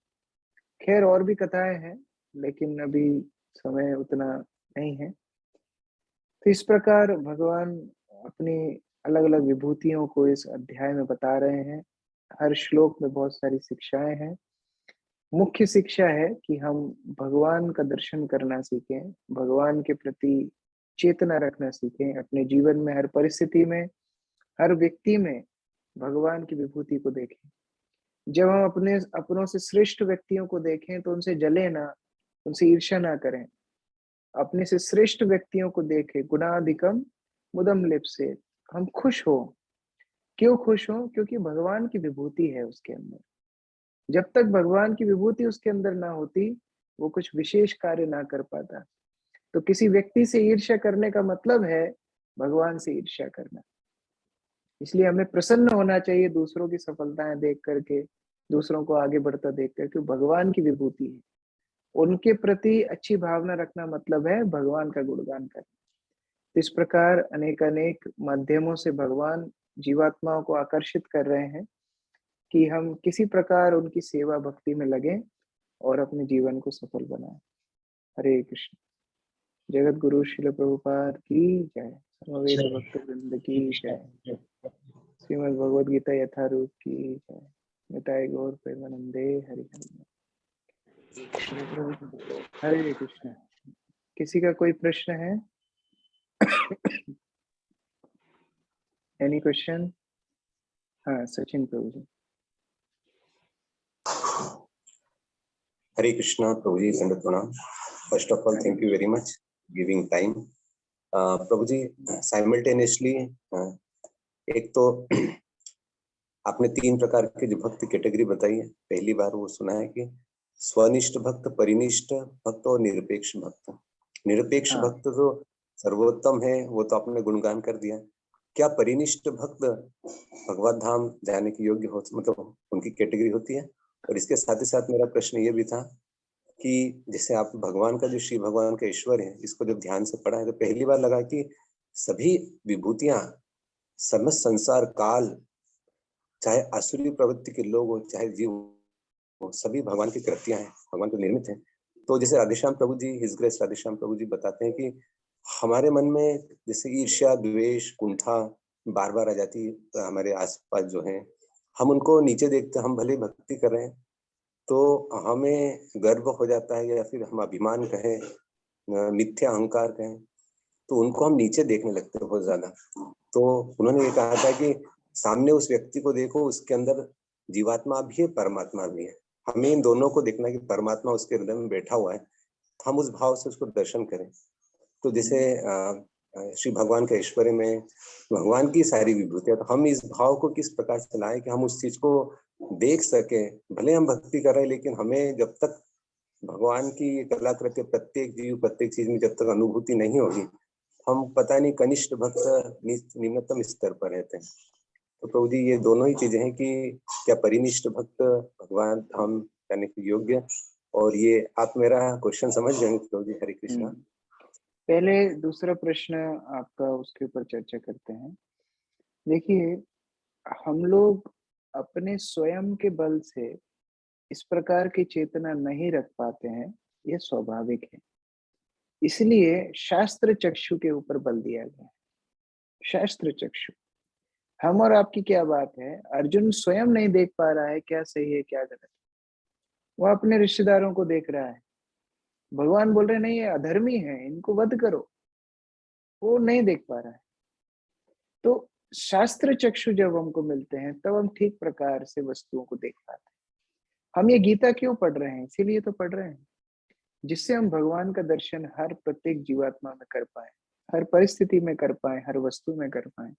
खैर और भी कथाएं हैं लेकिन अभी समय उतना नहीं है। तो इस प्रकार भगवान अपनी अलग अलग विभूतियों को इस अध्याय में बता रहे हैं। हर श्लोक में बहुत सारी शिक्षाएं हैं। मुख्य शिक्षा है कि हम भगवान का दर्शन करना सीखें, भगवान के प्रति चेतना रखना सीखें, अपने जीवन में हर परिस्थिति में हर व्यक्ति में भगवान की विभूति को देखें। जब हम अपने अपनों से श्रेष्ठ व्यक्तियों को देखें तो उनसे जले ना, उनसे ईर्ष्या ना करें। अपने से श्रेष्ठ व्यक्तियों को देखें, गुणाधिकम मुदम लिप्सेत, हम खुश हो। क्यों खुश हो? क्योंकि भगवान की विभूति है उसके अंदर। जब तक भगवान की विभूति उसके अंदर ना होती वो कुछ विशेष कार्य ना कर पाता। तो किसी व्यक्ति से ईर्ष्या करने का मतलब है भगवान से ईर्ष्या करना। इसलिए हमें प्रसन्न होना चाहिए दूसरों की सफलताएं देख करके, दूसरों को आगे बढ़ता देख करके। भगवान की विभूति है, उनके प्रति अच्छी भावना रखना मतलब है भगवान का गुणगान करना। इस प्रकार अनेक अनेक माध्यमों से भगवान जीवात्माओं को आकर्षित कर रहे हैं कि हम किसी प्रकार उनकी सेवा भक्ति में लगें और अपने जीवन को सफल बनाएं। हरे कृष्ण। जगत गुरु श्रील प्रभुपाद की जय, समवेत भक्त वृंद की जय, श्रीमद् भगवद गीता यथारूप की जय, निताय गौर प्रेमानंदे। हरि हरि हरे कृष्ण। किसी का कोई प्रश्न है? Any question? हाँ सचिन प्रभु जी। Hare Krishna, Prabhuji, Sandat Pranam. First of all, thank you very much giving time. Prabhuji, simultaneously एक तो आपने 3 प्रकार के जो भक्त कैटेगरी बताई है। पहली बार वो सुना है कि स्वनिष्ठ भक्त, परिनिष्ठ भक्त और निरपेक्ष भक्त। निरपेक्ष भक्त तो सर्वोत्तम है, वो तो आपने गुणगान कर दिया। क्या परिनिष्ठ भक्त भगवत धाम जाने के योग्य हो, मतलब उनकी कैटेगरी होती है? और इसके साथ ही साथ मेरा प्रश्न ये भी था कि जैसे आप भगवान का जो श्री भगवान का ईश्वर है, इसको जब ध्यान से पढ़ा है तो पहली बार लगा कि सभी विभूतियां, समस्त संसार काल, चाहे आसुरी प्रवृत्ति के लोग हो चाहे जीव हो, सभी भगवान की कृतियां हैं, भगवान को निर्मित है। तो जैसे राधेश्याम प्रभु जी, हिज ग्रेस राधेश्याम प्रभु जी बताते हैं कि हमारे मन में जैसे ईर्ष्या, द्वेष, कुंठा बार बार आ जाती है हमारे आसपास जो है, हम उनको नीचे देखते, हम भले भक्ति कर रहे हैं तो हमें गर्व हो जाता है या फिर हम अभिमान कहें, मिथ्या अहंकार कहें, तो उनको हम नीचे देखने लगते हैं बहुत ज्यादा। तो उन्होंने ये कहा था कि सामने उस व्यक्ति को देखो, उसके अंदर जीवात्मा भी है, परमात्मा भी है। हमें इन दोनों को देखना है कि परमात्मा उसके हृदय में बैठा हुआ है, तो हम उस भाव से उसको दर्शन करें। तो जैसे श्री भगवान के ऐश्वर्य में भगवान की सारी विभूतियां, तो हम इस भाव को किस प्रकार से लाएं कि हम उस चीज को देख सके। भले हम भक्ति कर रहे हैं, लेकिन हमें जब तक भगवान की कलाकृति प्रत्येक जीव प्रत्येक चीज में जब तक अनुभूति नहीं होगी, हम पता नहीं कनिष्ठ भक्त निम्नतम स्तर पर रहते हैं। तो प्रभु जी, ये दोनों ही चीजें हैं कि क्या परिनिष्ठ भक्त भगवान हम करने के योग्य, और ये आप मेरा क्वेश्चन समझ जाएंगे प्रभु जी। हरे कृष्णा। पहले दूसरा प्रश्न आपका, उसके ऊपर चर्चा करते हैं। देखिए, हम लोग अपने स्वयं के बल से इस प्रकार की चेतना नहीं रख पाते हैं, यह स्वाभाविक है। इसलिए शास्त्र चक्षु के ऊपर बल दिया गया है। शास्त्र चक्षु, हम और आपकी क्या बात है, अर्जुन स्वयं नहीं देख पा रहा है क्या सही है क्या गलत, वो अपने रिश्तेदारों को देख रहा है। भगवान बोल रहे नहीं, ये अधर्मी है, इनको वध करो, वो नहीं देख पा रहा है। तो शास्त्र चक्षु जब हमको मिलते हैं, तब हम ठीक प्रकार से वस्तुओं को देख पाते हैं। हम ये गीता क्यों पढ़ रहे हैं? इसीलिए तो पढ़ रहे हैं, जिससे हम भगवान का दर्शन हर प्रत्येक जीवात्मा में कर पाए, हर परिस्थिति में कर पाए, हर वस्तु में कर पाए।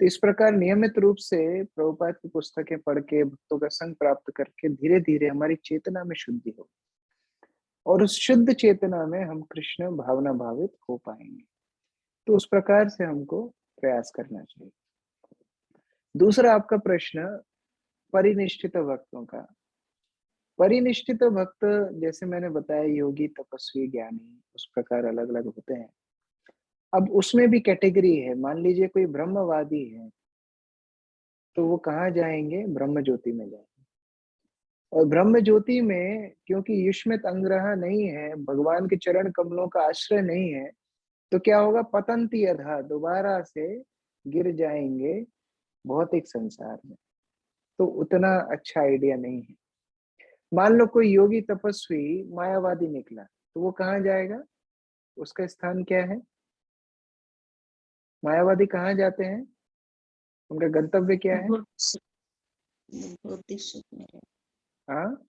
तो इस प्रकार नियमित रूप से प्रभुपाद की पुस्तकें पढ़ के, भक्तों का संग प्राप्त करके धीरे धीरे हमारी चेतना में शुद्धि हो, और उस शुद्ध चेतना में हम कृष्ण भावना भावित हो पाएंगे। तो उस प्रकार से हमको प्रयास करना चाहिए। दूसरा आपका प्रश्न परिनिष्ठित भक्तों का। परिनिष्ठित भक्त, जैसे मैंने बताया, योगी, तपस्वी, ज्ञानी, उस प्रकार अलग अलग होते हैं। अब उसमें भी कैटेगरी है। मान लीजिए कोई ब्रह्मवादी है, तो वो कहाँ जाएंगे? ब्रह्म ज्योति में जाएंगे। और ब्रह्म ज्योति में क्योंकि युष्मित अंग्रह नहीं है, भगवान के चरण कमलों का आश्रय नहीं है, तो क्या होगा? पतंती अधा, दोबारा से गिर जाएंगे भौतिक संसार में। तो उतना अच्छा आइडिया नहीं है। मान लो कोई योगी तपस्वी मायावादी निकला, तो वो कहाँ जाएगा? उसका स्थान क्या है? मायावादी कहाँ जाते हैं? उनका गंतव्य क्या है? हाँ,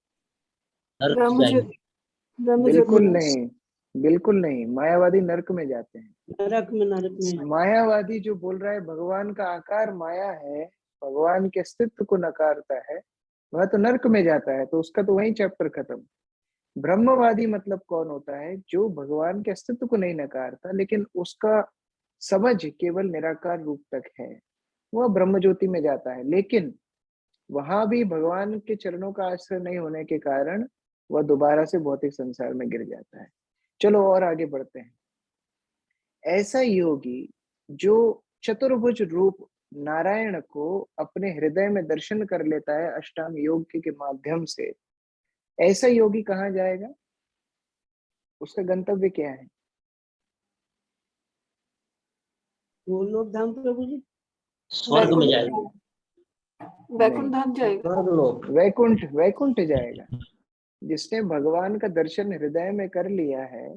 बिल्कुल नहीं, बिल्कुल नहीं। मायावादी नरक में जाते हैं। नरक में मायावादी जो बोल रहा है भगवान का आकार माया है, भगवान के अस्तित्व को नकारता है, वह तो नरक में जाता है। तो उसका तो वही चैप्टर खत्म। ब्रह्मवादी मतलब कौन होता है? जो भगवान के अस्तित्व को नहीं नकारता, लेकिन उसका समझ केवल निराकार रूप तक है, वह ब्रह्म ज्योति में जाता है। लेकिन वहां भी भगवान के चरणों का आश्रय नहीं होने के कारण वह दोबारा से भौतिक संसार में गिर जाता है। चलो और आगे बढ़ते हैं। ऐसा योगी जो चतुर्भुज रूप नारायण को अपने हृदय में दर्शन कर लेता है अष्टांग योग के माध्यम से, ऐसा योगी कहाँ जाएगा? उसका गंतव्य क्या है? गोलोक धाम प्रभु जी, स्वर्ग में जाएगा, वैकुंठ धाम जाएगा। स्वर्गलोक। वैकुंठ, वैकुंठ जाएगा। जिसने भगवान का दर्शन हृदय में कर लिया है,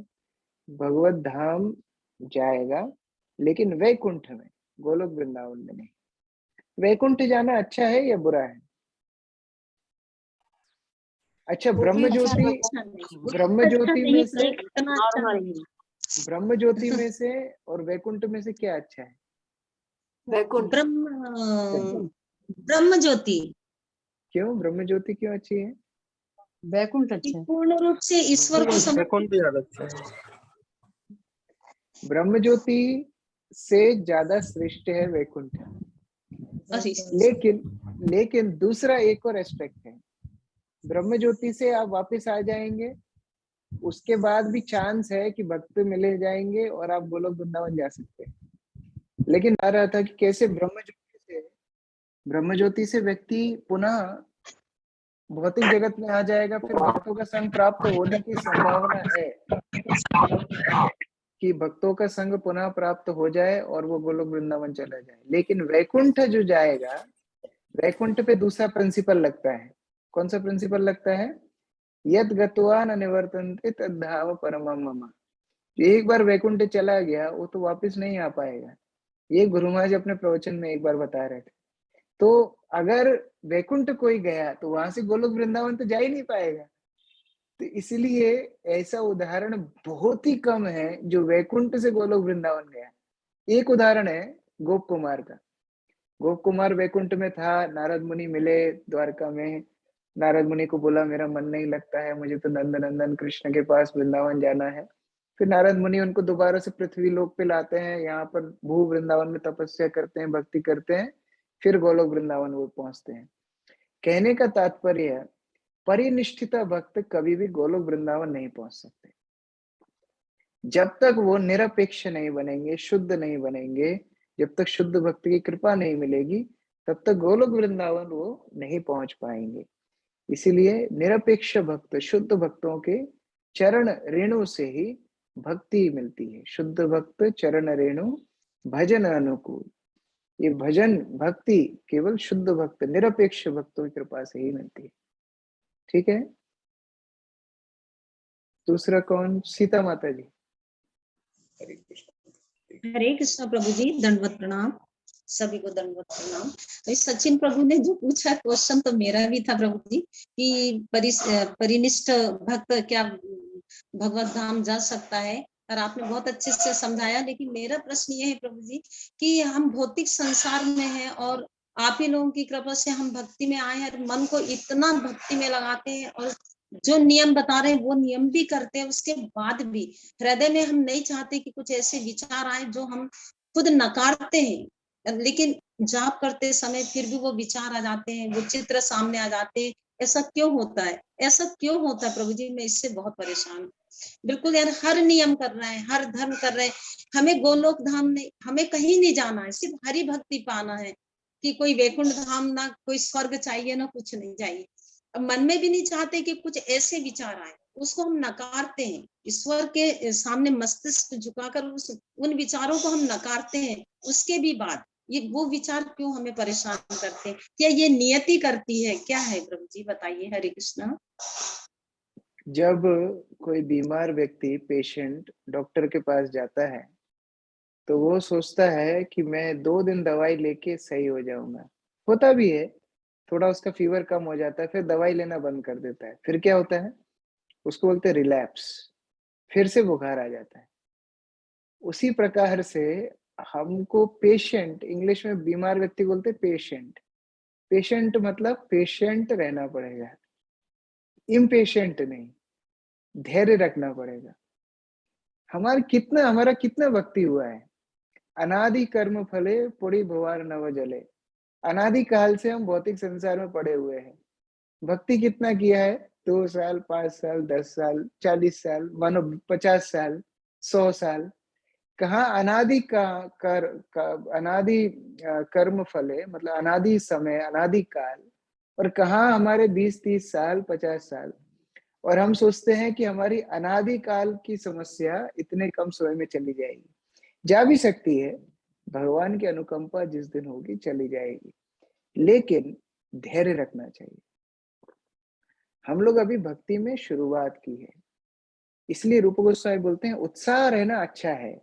भगवत धाम जाएगा, लेकिन वैकुंठ में, गोलोक वृंदावन में नहीं। वैकुंठ जाना अच्छा है या बुरा है? अच्छा, ब्रह्म ज्योति, ब्रह्म ज्योति में से, ब्रह्म ज्योति में से और वैकुंठ में से क्या अच्छा है? वैकुंठ। ब्रह्म ज्योति। क्यों ब्रह्म ज्योति क्यों अच्छी है? वैकुंठ अच्छा है। पूर्ण रूप से ईश्वर को समझ। ब्रह्म ज्योति से ज्यादा श्रेष्ठ है वैकुंठ। लेकिन दूसरा एक और एस्पेक्ट है। ब्रह्म ज्योति से आप वापस आ जाएंगे, उसके बाद भी चांस है कि भक्त मिले जाएंगे और आप गोलोक वृंदावन जा सकते हैं। लेकिन आ रहा था कि कैसे ब्रह्म ज्योति से व्यक्ति पुनः भौतिक जगत में आ जाएगा, फिर भक्तों का संग प्राप्त होने की संभावना है कि भक्तों का संग पुनः प्राप्त हो जाए और वो गोलोक वृंदावन चला जाए। लेकिन वैकुंठ जो जाएगा, वैकुंठ पे दूसरा प्रिंसिपल लगता है। कौन सा प्रिंसिपल लगता है? यद गत्वा न निवर्तन्ते तद्धाम परमम मम। एक बार वैकुंठ चला गया वो तो वापस नहीं आ पाएगा। ये गुरु महाराज अपने प्रवचन में एक बार बता रहे थे। तो अगर वैकुंठ कोई गया तो वहां से गोलोक वृंदावन तो जा ही नहीं पाएगा। तो इसलिए ऐसा उदाहरण बहुत ही कम है जो वैकुंठ से गोलोक वृंदावन गया। एक उदाहरण है गोप कुमार का। गोप कुमार वैकुंठ में था, नारद मुनि मिले द्वारका में। नारद मुनि को बोला मेरा मन नहीं लगता है, मुझे तो नंद नंदन कृष्ण के पास वृंदावन जाना है। फिर नारद मुनि उनको दोबारा से पृथ्वी लोक पे लाते हैं, यहाँ पर भू वृंदावन में तपस्या करते हैं, भक्ति करते हैं, फिर गोलोक वृंदावन वो पहुंचते हैं। कहने का तात्पर्य, परिनिष्ठित भक्त कभी भी गोलोक वृंदावन नहीं पहुंच सकते जब तक वो निरपेक्ष नहीं बनेंगे, शुद्ध नहीं बनेंगे, जब तक शुद्ध भक्त की कृपा नहीं मिलेगी, तब तक गोलोक वृंदावन वो नहीं पहुंच पाएंगे। इसीलिए निरपेक्ष भक्त, शुद्ध भक्तों के चरण रेणु से ही भक्ति मिलती है। शुद्ध भक्त चरण रेणु भजन अनुकूल। ये भजन भक्ति केवल शुद्ध भक्त, निरपेक्ष भक्तों की कृपा से ही मिलती है। ठीक है। दूसरा कौन? सीता माता जी। हरे कृष्ण। हरे कृष्ण प्रभु जी, दंडवत प्रणाम, सभी को दंडवत प्रणाम। तो सचिन प्रभु ने जो पूछा क्वेश्चन तो मेरा भी था प्रभु जी कि परिनिष्ठ भक्त क्या भगवत धाम जा सकता है, और आपने बहुत अच्छे से समझाया। लेकिन मेरा प्रश्न ये है प्रभु जी कि हम भौतिक संसार में हैं और आप ही लोगों की कृपा से हम भक्ति में आए हैं, मन को इतना भक्ति में लगाते हैं और जो नियम बता रहे हैं वो नियम भी करते हैं, उसके बाद भी हृदय में हम नहीं चाहते कि कुछ ऐसे विचार आए जो हम खुद नकारते हैं, लेकिन जाप करते समय फिर भी वो विचार आ जाते हैं, वो चित्र सामने आ जाते हैं। ऐसा क्यों होता है? ऐसा क्यों होता है प्रभु जी? मैं इससे बहुत परेशान हूँ। बिल्कुल यार, हर नियम कर रहे हैं, हर धर्म कर रहे हैं, हमें गोलोक धाम नहीं, हमें कहीं नहीं जाना है, सिर्फ हरि भक्ति पाना है। कि कोई वैकुंठ धाम, ना कोई स्वर्ग चाहिए, ना कुछ नहीं चाहिए। अब मन में भी नहीं चाहते कि कुछ ऐसे विचार आए, उसको हम नकारते हैं। ईश्वर के सामने मस्तिष्क झुकाकर उन विचारों को हम नकारते हैं। उसके भी बाद ये वो विचार क्यों हमें परेशान करते हैं? क्या ये नियति करती है? क्या है प्रभु जी, बताइए। हरे कृष्णा। जब कोई बीमार व्यक्ति, पेशेंट डॉक्टर के पास जाता है तो वो सोचता है कि मैं 2 दिन दवाई लेके सही हो जाऊंगा। होता भी है, थोड़ा उसका फीवर कम हो जाता है, फिर दवाई लेना बंद कर देता है। फिर क्या होता है? उसको बोलते हैं रिलैप्स, फिर से बुखार आ जाता है। उसी प्रकार से हमको पेशेंट, इंग्लिश में बीमार व्यक्ति बोलते हैं पेशेंट। पेशेंट मतलब पेशेंट रहना पड़ेगा, इम्पेशेंट नहीं। धैर्य रखना पड़ेगा। हमारा कितना भक्ति हुआ है। अनादि कर्म फले पुरी भुवार नव जले। अनादि काल से हम भौतिक संसार में पड़े हुए हैं। भक्ति कितना किया है? 2 साल, 5 साल, 10 साल, 40 साल, मानो 50 साल, 100 साल। कहाँ अनादि अनादि कर्म फले, मतलब अनादि समय, अनादि काल। और कहाँ हमारे 20-30 साल, 50 साल। और हम सोचते हैं कि हमारी अनादि काल की समस्या इतने कम समय में चली जाएगी। जा भी सकती है, भगवान की अनुकंपा जिस दिन होगी चली जाएगी, लेकिन धैर्य रखना चाहिए। हम लोग अभी भक्ति में शुरुआत की है, इसलिए रूप गोस्वामी बोलते हैं उत्साह रहना अच्छा है,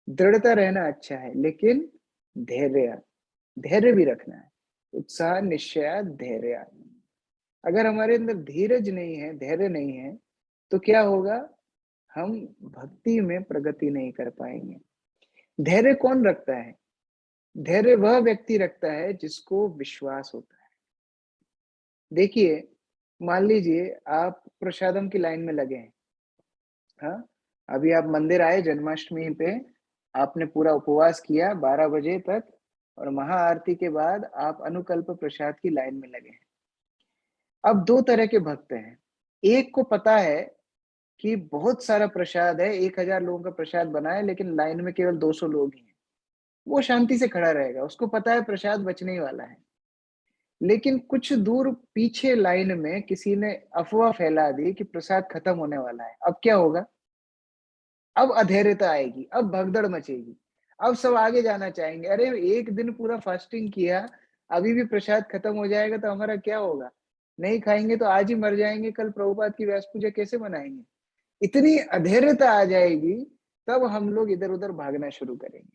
दृढ़ता रहना अच्छा है, लेकिन धैर्य भी रखना है। उत्साह निश्चय धैर्य। अगर हमारे अंदर धीरज नहीं है, धैर्य नहीं है, तो क्या होगा? हम भक्ति में प्रगति नहीं कर पाएंगे। धैर्य कौन रखता है? धैर्य वह व्यक्ति रखता है जिसको विश्वास होता है। देखिए, मान लीजिए आप प्रसादम की लाइन में लगे हैं। हाँ, अभी आप मंदिर आए जन्माष्टमी पे, आपने पूरा उपवास किया 12 बजे तक, और महाआरती के बाद आप अनुकल्प प्रसाद की लाइन में लगे हैं। अब 2 तरह के भक्त हैं। एक को पता है कि बहुत सारा प्रसाद है, 1000 लोगों का प्रसाद बना है, लेकिन लाइन में केवल 200 लोग ही हैं। वो शांति से खड़ा रहेगा, उसको पता है प्रसाद बचने ही वाला है। लेकिन कुछ दूर पीछे लाइन में किसी ने अफवाह फैला दी कि प्रसाद खत्म होने वाला है। अब क्या होगा? अब अधैर्यता आएगी, अब भगदड़ मचेगी, अब सब आगे जाना चाहेंगे। अरे 1 दिन पूरा फास्टिंग किया, अभी भी प्रसाद खत्म हो जाएगा तो हमारा क्या होगा? नहीं खाएंगे तो आज ही मर जाएंगे, कल प्रभुपाद की व्यास पूजा कैसे मनाएंगे? इतनी अधैर्यता आ जाएगी, तब हम लोग इधर उधर भागना शुरू करेंगे।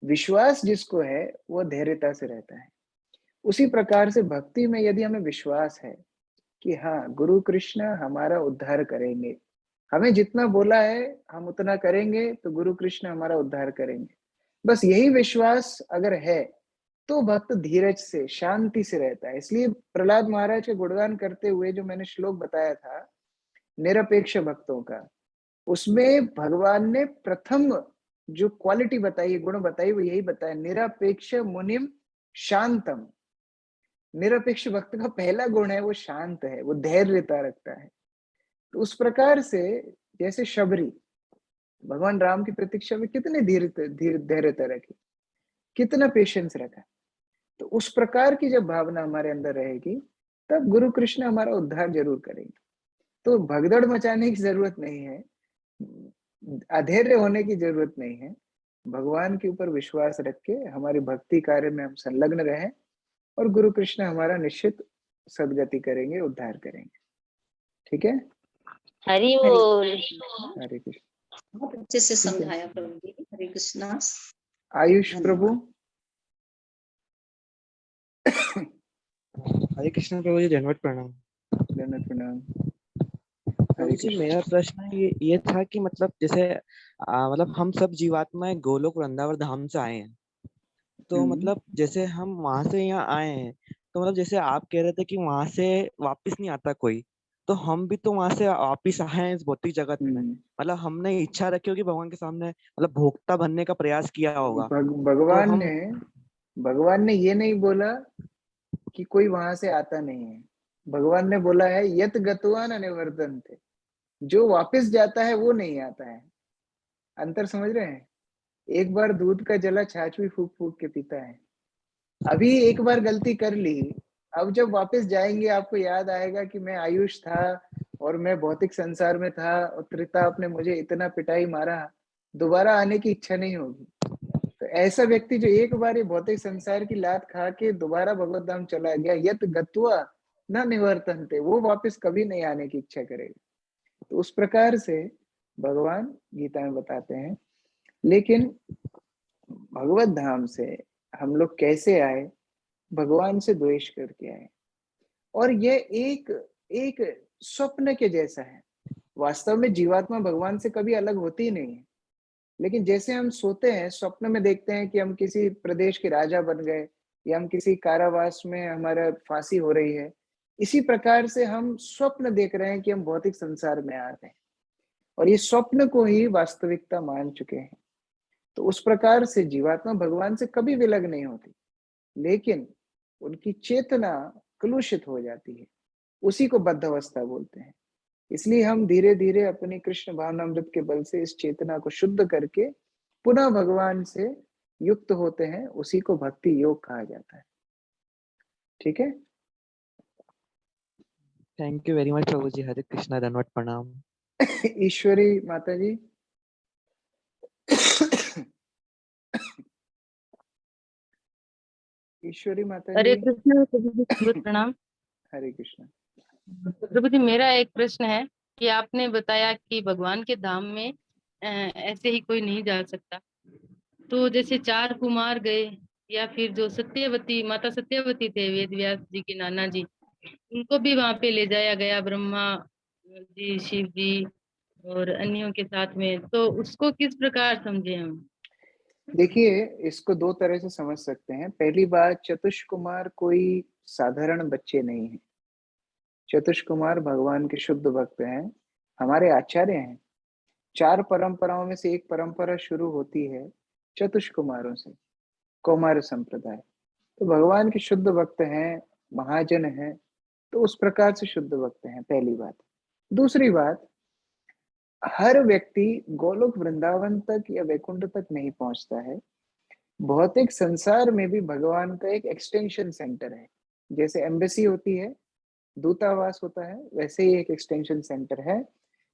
विश्वास जिसको है वो धैर्यता से रहता है। उसी प्रकार से भक्ति में यदि हमें विश्वास है कि हाँ, गुरु कृष्ण हमारा उद्धार करेंगे, हमें जितना बोला है हम उतना करेंगे, तो गुरु कृष्ण हमारा उद्धार करेंगे, बस यही विश्वास अगर है तो भक्त धीरज से, शांति से रहता है। इसलिए प्रहलाद महाराज के गुणगान करते हुए जो मैंने श्लोक बताया था निरपेक्ष भक्तों का, उसमें भगवान ने प्रथम जो क्वालिटी बताई, गुण बताई, वो यही बताया, निरपेक्ष मुनिम शांतम। निरपेक्ष भक्त का पहला गुण है वो शांत है, वो धैर्यता रखता है। तो उस प्रकार से जैसे शबरी भगवान राम की प्रतीक्षा में कितने धैर्यता रखी, कितना पेशेंस रखा, तो उस प्रकार की जब भावना हमारे अंदर रहेगी तब गुरु कृष्ण हमारा उद्धार जरूर करेंगे। तो भगदड़ मचाने की जरूरत नहीं है, अधैर्य होने की जरूरत नहीं है। भगवान के ऊपर विश्वास रख के हमारी भक्ति कार्य में हम संलग्न रहें और गुरु कृष्ण हमारा निश्चित सदगति करेंगे, उद्धार करेंगे। ठीक है, हरि हरे बोल। हरे कृष्ण। बहुत अच्छे से ठीक है। समझाया प्रभु जी। हरे कृष्णा। आयुष प्रभु। हरे कृष्ण प्रभु जी, दंडवत प्रणाम। दंडवत प्रणाम। प्रभु जी, मेरा प्रश्न ये था कि मतलब जैसे मतलब हम सब जीवात्माएं गोलोक वृंदावन धाम से आए हैं, तो मतलब जैसे हम वहां से यहाँ आए हैं, तो मतलब जैसे आप कह रहे थे कि वहां से वापस नहीं आता कोई, तो हम भी तो वहां से वापिस आए हैं इस भौतिक जगत में। मतलब हमने इच्छा रखी होगी भगवान के सामने, मतलब भोक्ता बनने का प्रयास किया होगा। भगवान तो भगवान ने ये नहीं बोला कि कोई वहां से आता नहीं है। भगवान ने बोला है यत गतवान अनिवर्तन्ते, जो वापस जाता है वो नहीं आता है। अंतर समझ रहे हैं? एक बार दूध का जला छाछ भी फूक फूक के पीता है। अभी एक बार गलती कर ली, अब जब वापस जाएंगे आपको याद आएगा कि मैं आयुष था और मैं भौतिक संसार में था और त्रिताप ने मुझे इतना पिटाई मारा, दोबारा आने की इच्छा नहीं होगी। तो ऐसा व्यक्ति जो एक बार ये भौतिक संसार की लात खा के दोबारा भगवत धाम चला गया, यत गत्वा न निवर्तन्ते, वो वापस कभी नहीं आने की इच्छा करेगा। तो उस प्रकार से भगवान गीता में बताते हैं। लेकिन भगवत धाम से हम लोग कैसे आए? भगवान से द्वेष करके आए। और ये एक एक स्वप्न के जैसा है। वास्तव में जीवात्मा भगवान से कभी अलग होती ही नहीं है, लेकिन जैसे हम सोते हैं, स्वप्न में देखते हैं कि हम किसी प्रदेश के राजा बन गए या हम किसी कारावास में हमारा फांसी हो रही है, इसी प्रकार से हम स्वप्न देख रहे हैं कि हम भौतिक संसार में आ गए और ये स्वप्न को ही वास्तविकता मान चुके हैं। तो उस प्रकार से जीवात्मा भगवान से कभी विलग नहीं होती, लेकिन उनकी चेतना कलुषित हो जाती है, उसी को बद्ध अवस्था बोलते हैं। इसलिए हम धीरे धीरे अपनी कृष्ण भावनामृत के बल से इस चेतना को शुद्ध करके पुनः भगवान से युक्त होते हैं, उसी को भक्ति योग कहा जाता है। ठीक है, थैंक यू वेरी मच प्रभु जी। हरे कृष्णा, दंडवत प्रणाम। ईश्वरी माता जी। ईश्वरी माता हरे जी। कृष्ण प्रभु जी, दंडवत प्रणाम। हरे कृष्ण। प्रभु जी, मेरा एक प्रश्न है कि आपने बताया कि भगवान के धाम में ऐसे ही कोई नहीं जा सकता, तो जैसे 4 कुमार गए, या फिर जो सत्यवती माता सत्यवती थे, वेद व्यास जी के नाना जी, उनको भी वहां पे ले जाया गया, ब्रह्मा जी, शिव जी और अन्यों के साथ में, तो उसको किस प्रकार समझे हम? देखिए, इसको दो तरह से समझ सकते हैं। पहली बात, चतुष कुमार कोई साधारण बच्चे नहीं है। चतुष कुमार भगवान के शुद्ध भक्त हैं, हमारे आचार्य हैं। 4 परंपराओं में से एक परंपरा शुरू होती है चतुष कुमारों से, कौमार संप्रदाय। तो भगवान के शुद्ध भक्त हैं, महाजन हैं, तो उस प्रकार से शुद्ध भक्त हैं, पहली बात। दूसरी बात, हर व्यक्ति गोलोक वृंदावन तक या वैकुंठ तक नहीं पहुंचता है। भौतिक संसार में भी भगवान का एक एक्सटेंशन सेंटर है। जैसे एम्बेसी होती है, दूतावास होता है, वैसे ही एक एक्सटेंशन सेंटर है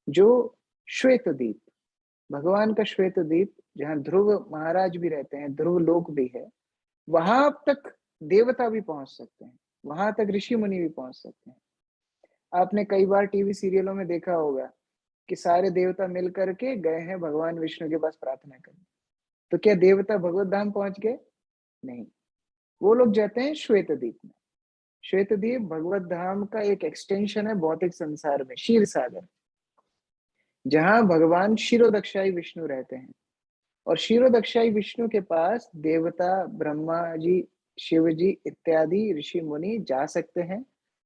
जो श्वेत द्वीप, भगवान का श्वेत द्वीप, जहाँ ध्रुव महाराज भी रहते हैं, ध्रुव लोक भी है, वहां तक देवता भी पहुंच सकते हैं, वहां तक ऋषि मुनि भी पहुंच सकते हैं। आपने कई बार टीवी सीरियलों में देखा होगा कि सारे देवता मिल करके गए हैं भगवान विष्णु के पास प्रार्थना करने। तो क्या देवता भगवत धाम पहुंच गए? नहीं, वो लोग जाते हैं श्वेत द्वीप में। श्वेत द्वीप भगवत धाम का एक एक्सटेंशन है भौतिक संसार में, क्षीर सागर, जहां भगवान क्षीरोदक्षाई विष्णु रहते हैं। और क्षीरोदक्षाई विष्णु के पास देवता, ब्रह्मा जी, शिव जी इत्यादि ऋषि मुनि जा सकते हैं,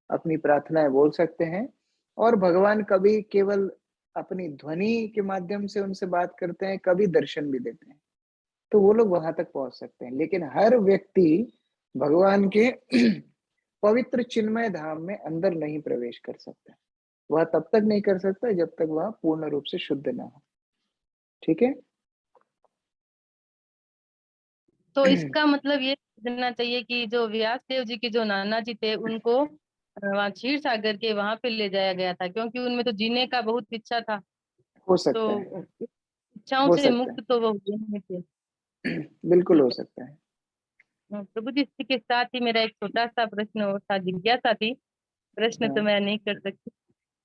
अपनी प्रार्थनाएं बोल सकते हैं। और भगवान कभी केवल अपनी ध्वनि के माध्यम से उनसे बात करते हैं, कभी दर्शन भी देते हैं। तो वो लोग वहां तक पहुंच सकते हैं। लेकिन हर व्यक्ति भगवान के पवित्र चिन्मय धाम में अंदर नहीं प्रवेश कर सकता। वह तब तक नहीं कर सकता जब तक वह पूर्ण रूप से शुद्ध ना हो। ठीक है? तो इसका मतलब ये समझना चाहिए कि जो व्यास देव जी के जो नाना जी थे उनको वहाँ क्षीर सागर के वहां पे ले जाया गया था, क्योंकि उनमें तो जीने का बहुत इच्छा था। हो तो सकता है, इच्छाओं हो से सकता मुक्त तो वो हुए नहीं थे। है, बिल्कुल हो ठीक सकता है। है प्रभु जी, इसी के साथ ही मेरा एक छोटा सा प्रश्न और था, जिज्ञासा थी। प्रश्न तो हाँ, मैं नहीं कर सकती।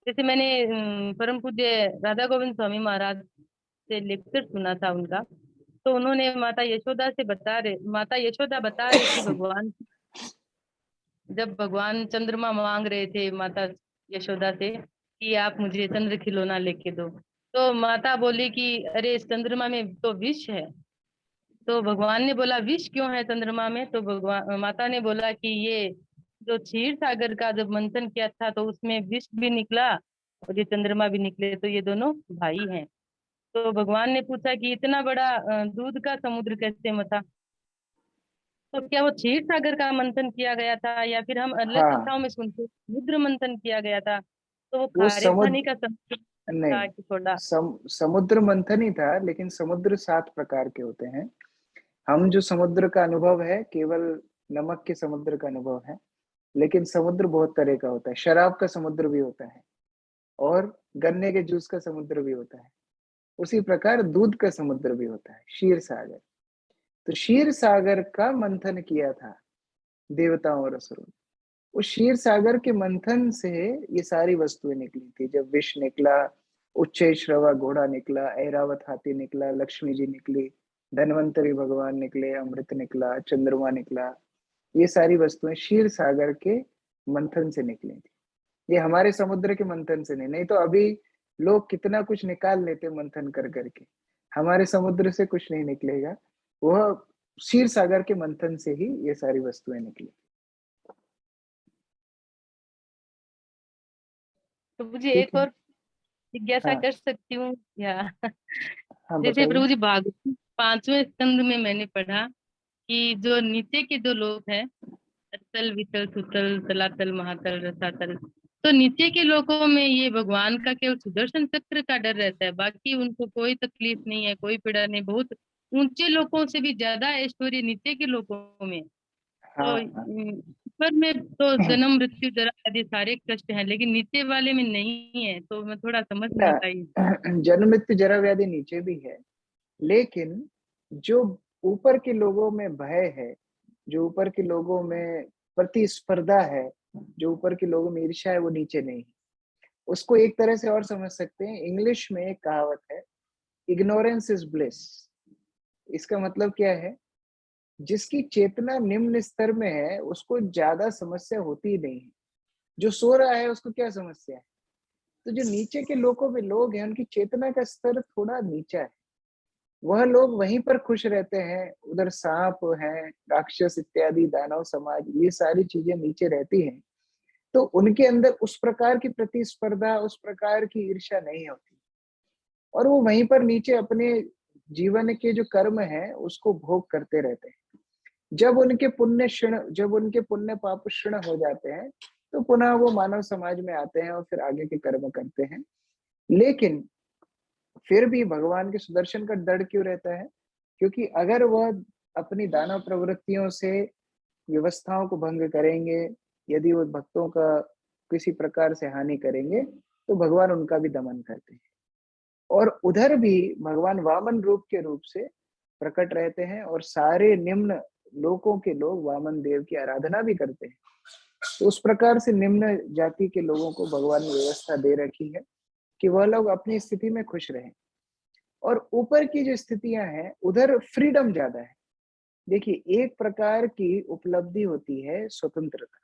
जैसे मैंने परम पूज्य राधा गोविंद स्वामी महाराज से लेक्चर सुना था उनका, तो उन्होंने माता यशोदा बता रही थी भगवान, जब भगवान चंद्रमा मांग रहे थे माता यशोदा से कि आप मुझे चंद्र खिलौना लेके दो, तो माता बोली कि अरे इस चंद्रमा में तो विष है। तो भगवान ने बोला विष क्यों है चंद्रमा में? तो भगवान माता ने बोला कि ये जो क्षीर सागर का जब मंथन किया था तो उसमें विष भी निकला और ये चंद्रमा भी निकले, तो ये दोनों भाई हैं। तो भगवान ने पूछा कि इतना बड़ा दूध का समुद्र कैसे मथा? तो क्या वो क्षीर सागर का मंथन किया गया था या फिर हम अलग हाँ, कथाओं में सुनते हैं समुद्र मंथन किया गया था? तो वो वो खारे पानी समुद्र का समुद्र था नहीं, कि थोड़ा? समुद्र मंथन ही था, लेकिन समुद्र 7 प्रकार के होते हैं। हम जो समुद्र का अनुभव है केवल नमक के समुद्र का अनुभव है, लेकिन समुद्र बहुत तरह का होता है। शराब का समुद्र भी होता है और गन्ने के जूस का समुद्र भी होता है। उसी प्रकार दूध का समुद्र भी होता है, क्षीर सागर। तो क्षीर सागर का मंथन किया था देवताओं और असुरों ने। उस क्षीर सागर के मंथन से ये सारी वस्तुएं निकली थी। जब विष निकला, उच्चै श्रवा घोड़ा निकला, ऐरावत हाथी निकला, लक्ष्मी जी निकली, धन्वंतरी भगवान निकले, अमृत निकला, चंद्रमा निकला, ये सारी वस्तुएं क्षीर सागर के मंथन से निकली थी। ये हमारे समुद्र के मंथन से नहीं। नहीं तो अभी लोग कितना कुछ निकाल लेते मंथन कर करके, हमारे समुद्र से कुछ नहीं निकलेगा। वह क्षीर सागर के मंथन से ही ये सारी वस्तुएं निकली। तो मुझे ठीक एक है? और जिज्ञासा हाँ, कर सकती हूँ या? हाँ जैसे बताइए। प्रभु जी भागवत 5वें स्कंद में मैंने पढ़ा कि जो नीचे के जो लोग हैं, अतल वितल सुतल तलातल महातल रसातल, तो नीचे के लोगों में ये भगवान का केवल सुदर्शन चक्र का डर रहता है, बाकी उनको कोई तकलीफ नहीं है, कोई पीड़ा नहीं। बहुत ऊंचे लोगों से भी ज्यादा ऐश्वर्य नीचे के लोगों में। तो हाँ, हाँ। ऊपर में तो जन्म मृत्यु जरा आदि सारे कष्ट हैं, लेकिन नीचे वाले में नहीं है। तो मैं थोड़ा समझ नहीं ना, पाई। जन्म मृत्यु जरा व्याधि नीचे भी है, लेकिन जो ऊपर के लोगों में भय है, जो ऊपर के लोगों में प्रतिस्पर्धा है, जो ऊपर के लोगों में ईर्ष्या है, वो नीचे नहीं है। उसको एक तरह से और समझ सकते हैं, इंग्लिश में एक कहावत है, इग्नोरेंस इज ब्लिस। इसका मतलब क्या है? जिसकी चेतना निम्न स्तर में है उसको ज्यादा समस्या होती ही नहीं है। जो सो रहा है उसको क्या समस्या है? तो जो नीचे के लोगों में लोग हैं उनकी चेतना का स्तर थोड़ा नीचा है, वह लोग वहीं पर खुश रहते हैं। उधर सांप हैं, राक्षस इत्यादि, दानव समाज, ये सारी चीजें नीचे रहती हैं। तो उनके अंदर उस प्रकार की प्रतिस्पर्धा, उस प्रकार की ईर्ष्या नहीं होती, और वो वहीं पर नीचे अपने जीवन के जो कर्म है उसको भोग करते रहते हैं। जब उनके पुण्य पाप क्षीण हो जाते हैं, तो पुनः वो मानव समाज में आते हैं और फिर आगे के कर्म करते हैं। लेकिन फिर भी भगवान के सुदर्शन का दृढ़ क्यों रहता है? क्योंकि अगर वह अपनी दानव प्रवृत्तियों से व्यवस्थाओं को भंग करेंगे, यदि वो भक्तों का किसी प्रकार से हानि करेंगे, तो भगवान उनका भी दमन करते हैं। और उधर भी भगवान वामन रूप के रूप से प्रकट रहते हैं और सारे निम्न लोकों के लोग वामन देव की आराधना भी करते हैं। तो उस प्रकार से निम्न जाति के लोगों को भगवान ने व्यवस्था दे रखी है। कि वह लोग अपनी स्थिति में खुश रहें। और ऊपर की जो स्थितियां हैं उधर फ्रीडम ज्यादा है। देखिए, एक प्रकार की उपलब्धि होती है स्वतंत्रता।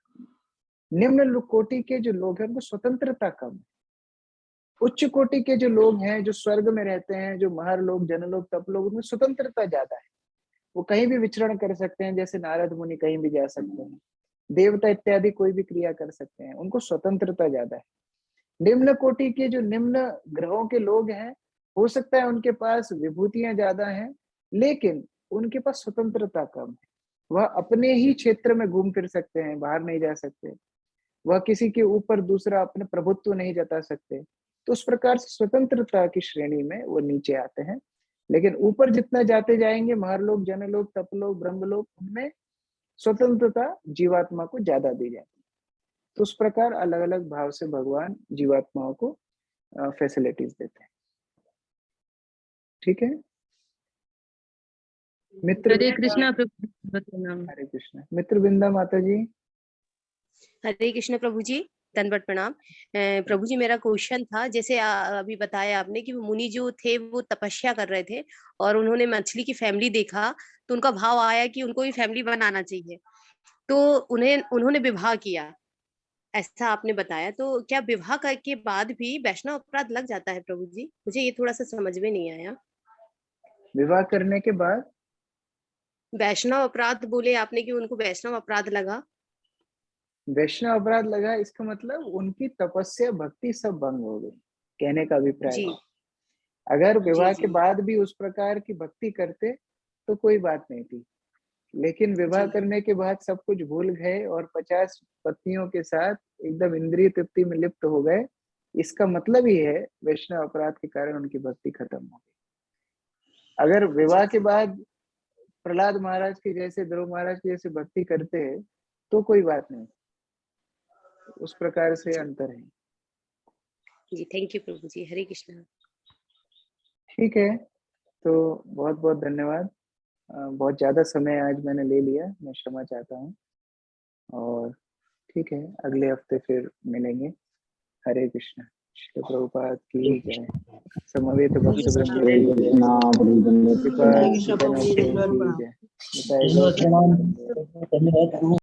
निम्न कोटि के जो लोग हैं उनको स्वतंत्रता कम है। उच्च कोटि के जो लोग हैं, जो स्वर्ग में रहते हैं, जो महरलोक, जनलोक, तपलोक, उनमें स्वतंत्रता ज्यादा है। वो कहीं भी विचरण कर सकते हैं, जैसे नारद मुनि कहीं भी जा सकते हैं, देवता इत्यादि कोई भी क्रिया कर सकते हैं, उनको स्वतंत्रता ज्यादा है। निम्न कोटि के जो निम्न ग्रहों के लोग हैं, हो सकता है उनके पास विभूतियां ज्यादा हैं, लेकिन उनके पास स्वतंत्रता कम है। वह अपने ही क्षेत्र में घूम फिर सकते हैं, बाहर नहीं जा सकते। वह किसी के ऊपर दूसरा अपने प्रभुत्व नहीं जता सकते। तो उस प्रकार से स्वतंत्रता की श्रेणी में वो नीचे आते हैं। लेकिन ऊपर जितना जाते जाएंगे, महरलोक, जनलोक, तपलोक, ब्रह्मलोक, उनमें स्वतंत्रता जीवात्मा को ज्यादा दी जाती है। तो उस प्रकार अलग अलग भाव से भगवान जीवात्माओं को फैसिलिटीज देते हैं। ठीक है। मित्र हरे कृष्णा प्रभु नाम। हरे कृष्णा। मित्र वृंदा माता जी। हरे कृष्ण प्रभु जी, दंडवत प्रणाम। प्रभु जी, मेरा क्वेश्चन था, जैसे अभी बताया आपने कि मुनि जो थे वो तपस्या कर रहे थे और उन्होंने मछली की फैमिली देखा, तो उनका भाव आया कि उनको भी फैमिली बनाना चाहिए, तो उन्होंने विवाह किया, ऐसा आपने बताया। तो क्या विवाह के बाद भी वैष्णव अपराध लग जाता है प्रभु जी? मुझे ये थोड़ा सा समझ में नहीं आया। विवाह करने के बाद वैष्णव अपराध बोले आपने कि उनको वैष्णव अपराध लगा। वैष्णव अपराध लगा, इसका मतलब उनकी तपस्या भक्ति सब भंग हो गई, कहने का अभिप्राय जी है। अगर विवाह जी के बाद भी उस प्रकार की भक्ति करते तो कोई बात नहीं थी, लेकिन विवाह जी करने के बाद सब कुछ भूल गए और 50 पत्नियों के साथ एकदम इंद्रिय तृप्ति में लिप्त हो गए, इसका मतलब ही है वैष्णव अपराध के कारण उनकी भक्ति खत्म हो गई। अगर विवाह के बाद प्रहलाद महाराज के जैसे, ध्रुव महाराज के जैसे भक्ति करते हैं तो कोई बात नहीं, उस प्रकार से अंतर है। जी, थैंक यू प्रभु जी। हरे कृष्णा। ठीक है, तो बहुत बहुत धन्यवाद। बहुत ज्यादा समय आज मैंने ले लिया, मैं क्षमा चाहता हूँ। और ठीक है, अगले हफ्ते फिर मिलेंगे। हरे कृष्णा। श्री प्रभुपाद की जय। समवेत भक्त वृंद हरे की जय। कृष्णा प्रभु कृपा हरे कृष्णा प्रभु जी, की दंडवत प्रणाम। जय। बताइए। धन्यवाद।